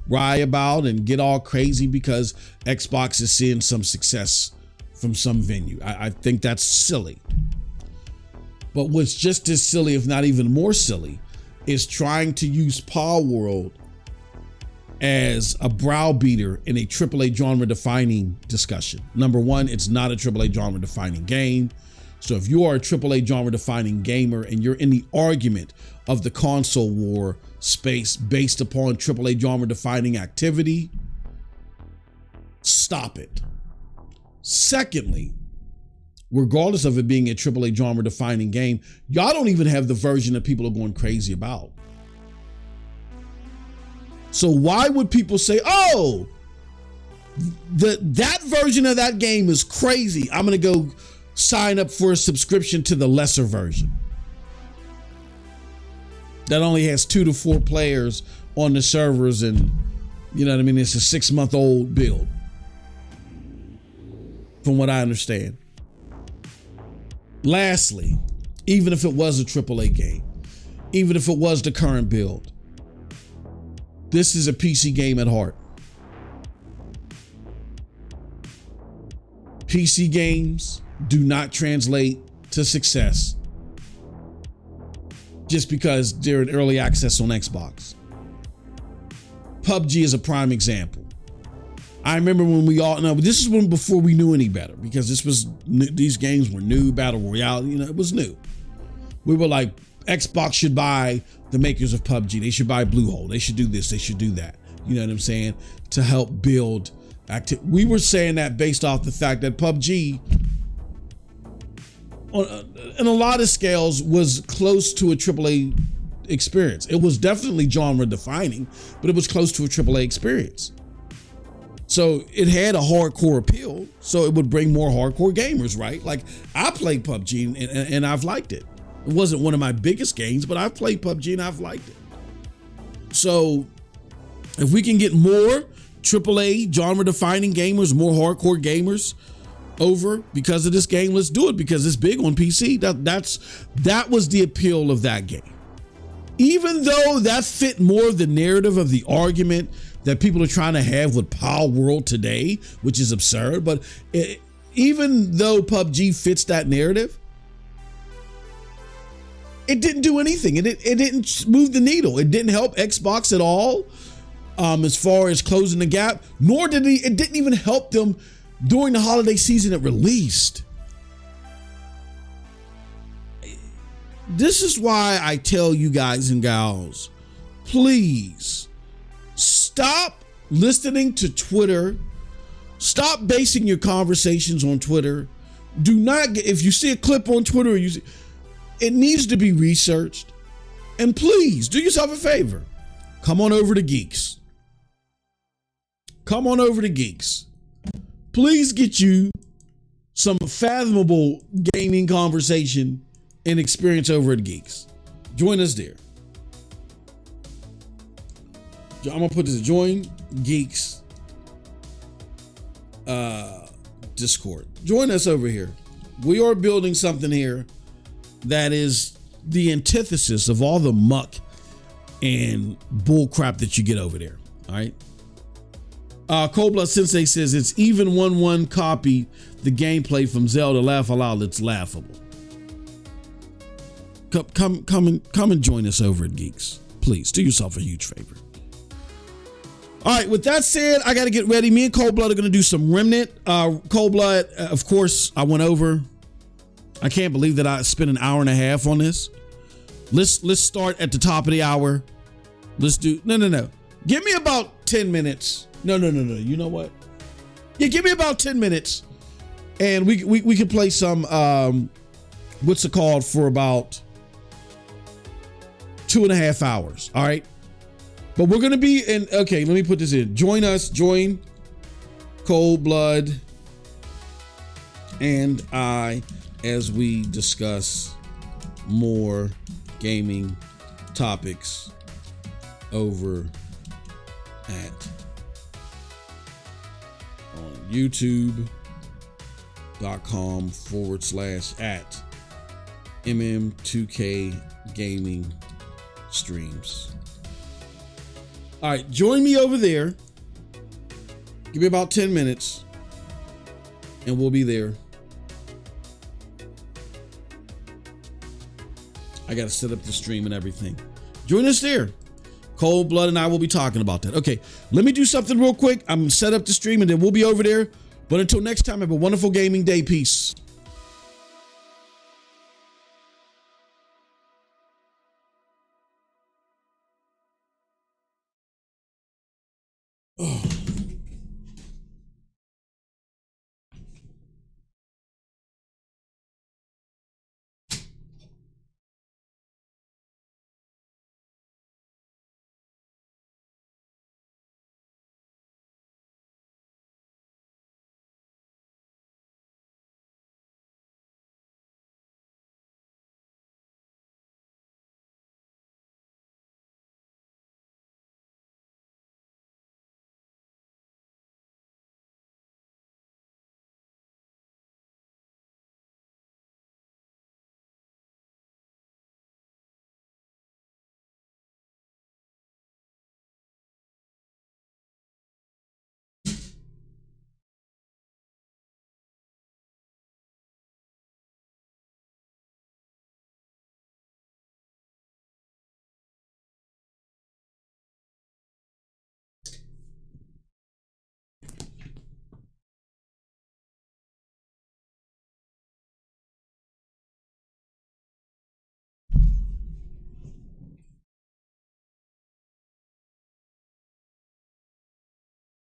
Speaker 1: rye about and get all crazy because Xbox is seeing some success from some venue. I think that's silly. But what's just as silly, if not even more silly, is trying to use Palworld as a browbeater in a AAA genre defining discussion. Number one, it's not a AAA genre defining game. So if you are a AAA genre defining gamer and you're in the argument of the console war space based upon AAA genre defining activity, stop it. Secondly, regardless of it being a AAA genre defining game, y'all don't even have the version that people are going crazy about. So why would people say, oh, that version of that game is crazy, I'm going to go sign up for a subscription to the lesser version that only has 2 to 4 players on the servers, and you know what I mean, it's a 6-month-old build from what I understand. Lastly, even if it was a AAA game, even if it was the current build, this is a PC game at heart. PC games do not translate to success just because they're in early access on Xbox. PUBG is a prime example. I remember when we all know this is when before we knew any better, because these games were new, battle royale, it was new. We were like, Xbox should buy the makers of PUBG. They should buy Bluehole. They should do this. They should do that. You know what I'm saying? To help build activity. We were saying that based off the fact that PUBG, in a lot of scales, was close to a AAA experience. It was definitely genre defining, but it was close to a AAA experience. So it had a hardcore appeal, so it would bring more hardcore gamers, right? Like, I played PUBG and I've liked it. It wasn't one of my biggest games, but I've played PUBG and I've liked it. So if we can get more AAA genre defining gamers, more hardcore gamers over because of this game, let's do it, because it's big on PC. That was the appeal of that game. Even though that fit more of the narrative of the argument that people are trying to have with Palworld today, which is absurd, but even though PUBG fits that narrative, it didn't do anything. It didn't move the needle. It didn't help Xbox at all as far as closing the gap, nor did it didn't even help them during the holiday season it released. This is why I tell you guys and gals, please stop listening to Twitter. Stop basing your conversations on Twitter. Do not get, if you see a clip on Twitter, it needs to be researched. And please do yourself a favor. Come on over to GEiX. Come on over to GEiX. Please get you some fathomable gaming conversation and experience over at GEiX. Join us there. I'm gonna put this join GEiX Discord. Join us over here. We are building something here that is the antithesis of all the muck and bull crap that you get over there. All right. Cold Blood Sensei says it's even 1-1 copy the gameplay from Zelda. Laugh aloud. It's laughable. Come and join us over at GEiX. Please do yourself a huge favor. All right, with that said, I got to get ready. Me and Cold Blood are going to do some Remnant. Cold Blood, of course, I went over. I can't believe that I spent an hour and a half on this. Let's start at the top of the hour. Let's do no. Give me about 10 minutes. No. You know what? Yeah, give me about 10 minutes, and we can play some what's it called for about 2.5 hours. All right. But we're going to be in. Okay, let me put this in. Join us. Join Cold Blood and I as we discuss more gaming topics over at on youtube.com/at MM2K Gaming Streams. All right, join me over there. Give me about 10 minutes and we'll be there. I got to set up the stream and everything. Join us there. Cold Blood and I will be talking about that. Okay, let me do something real quick. I'm going to set up the stream and then we'll be over there. But until next time, have a wonderful gaming day. Peace. Oh.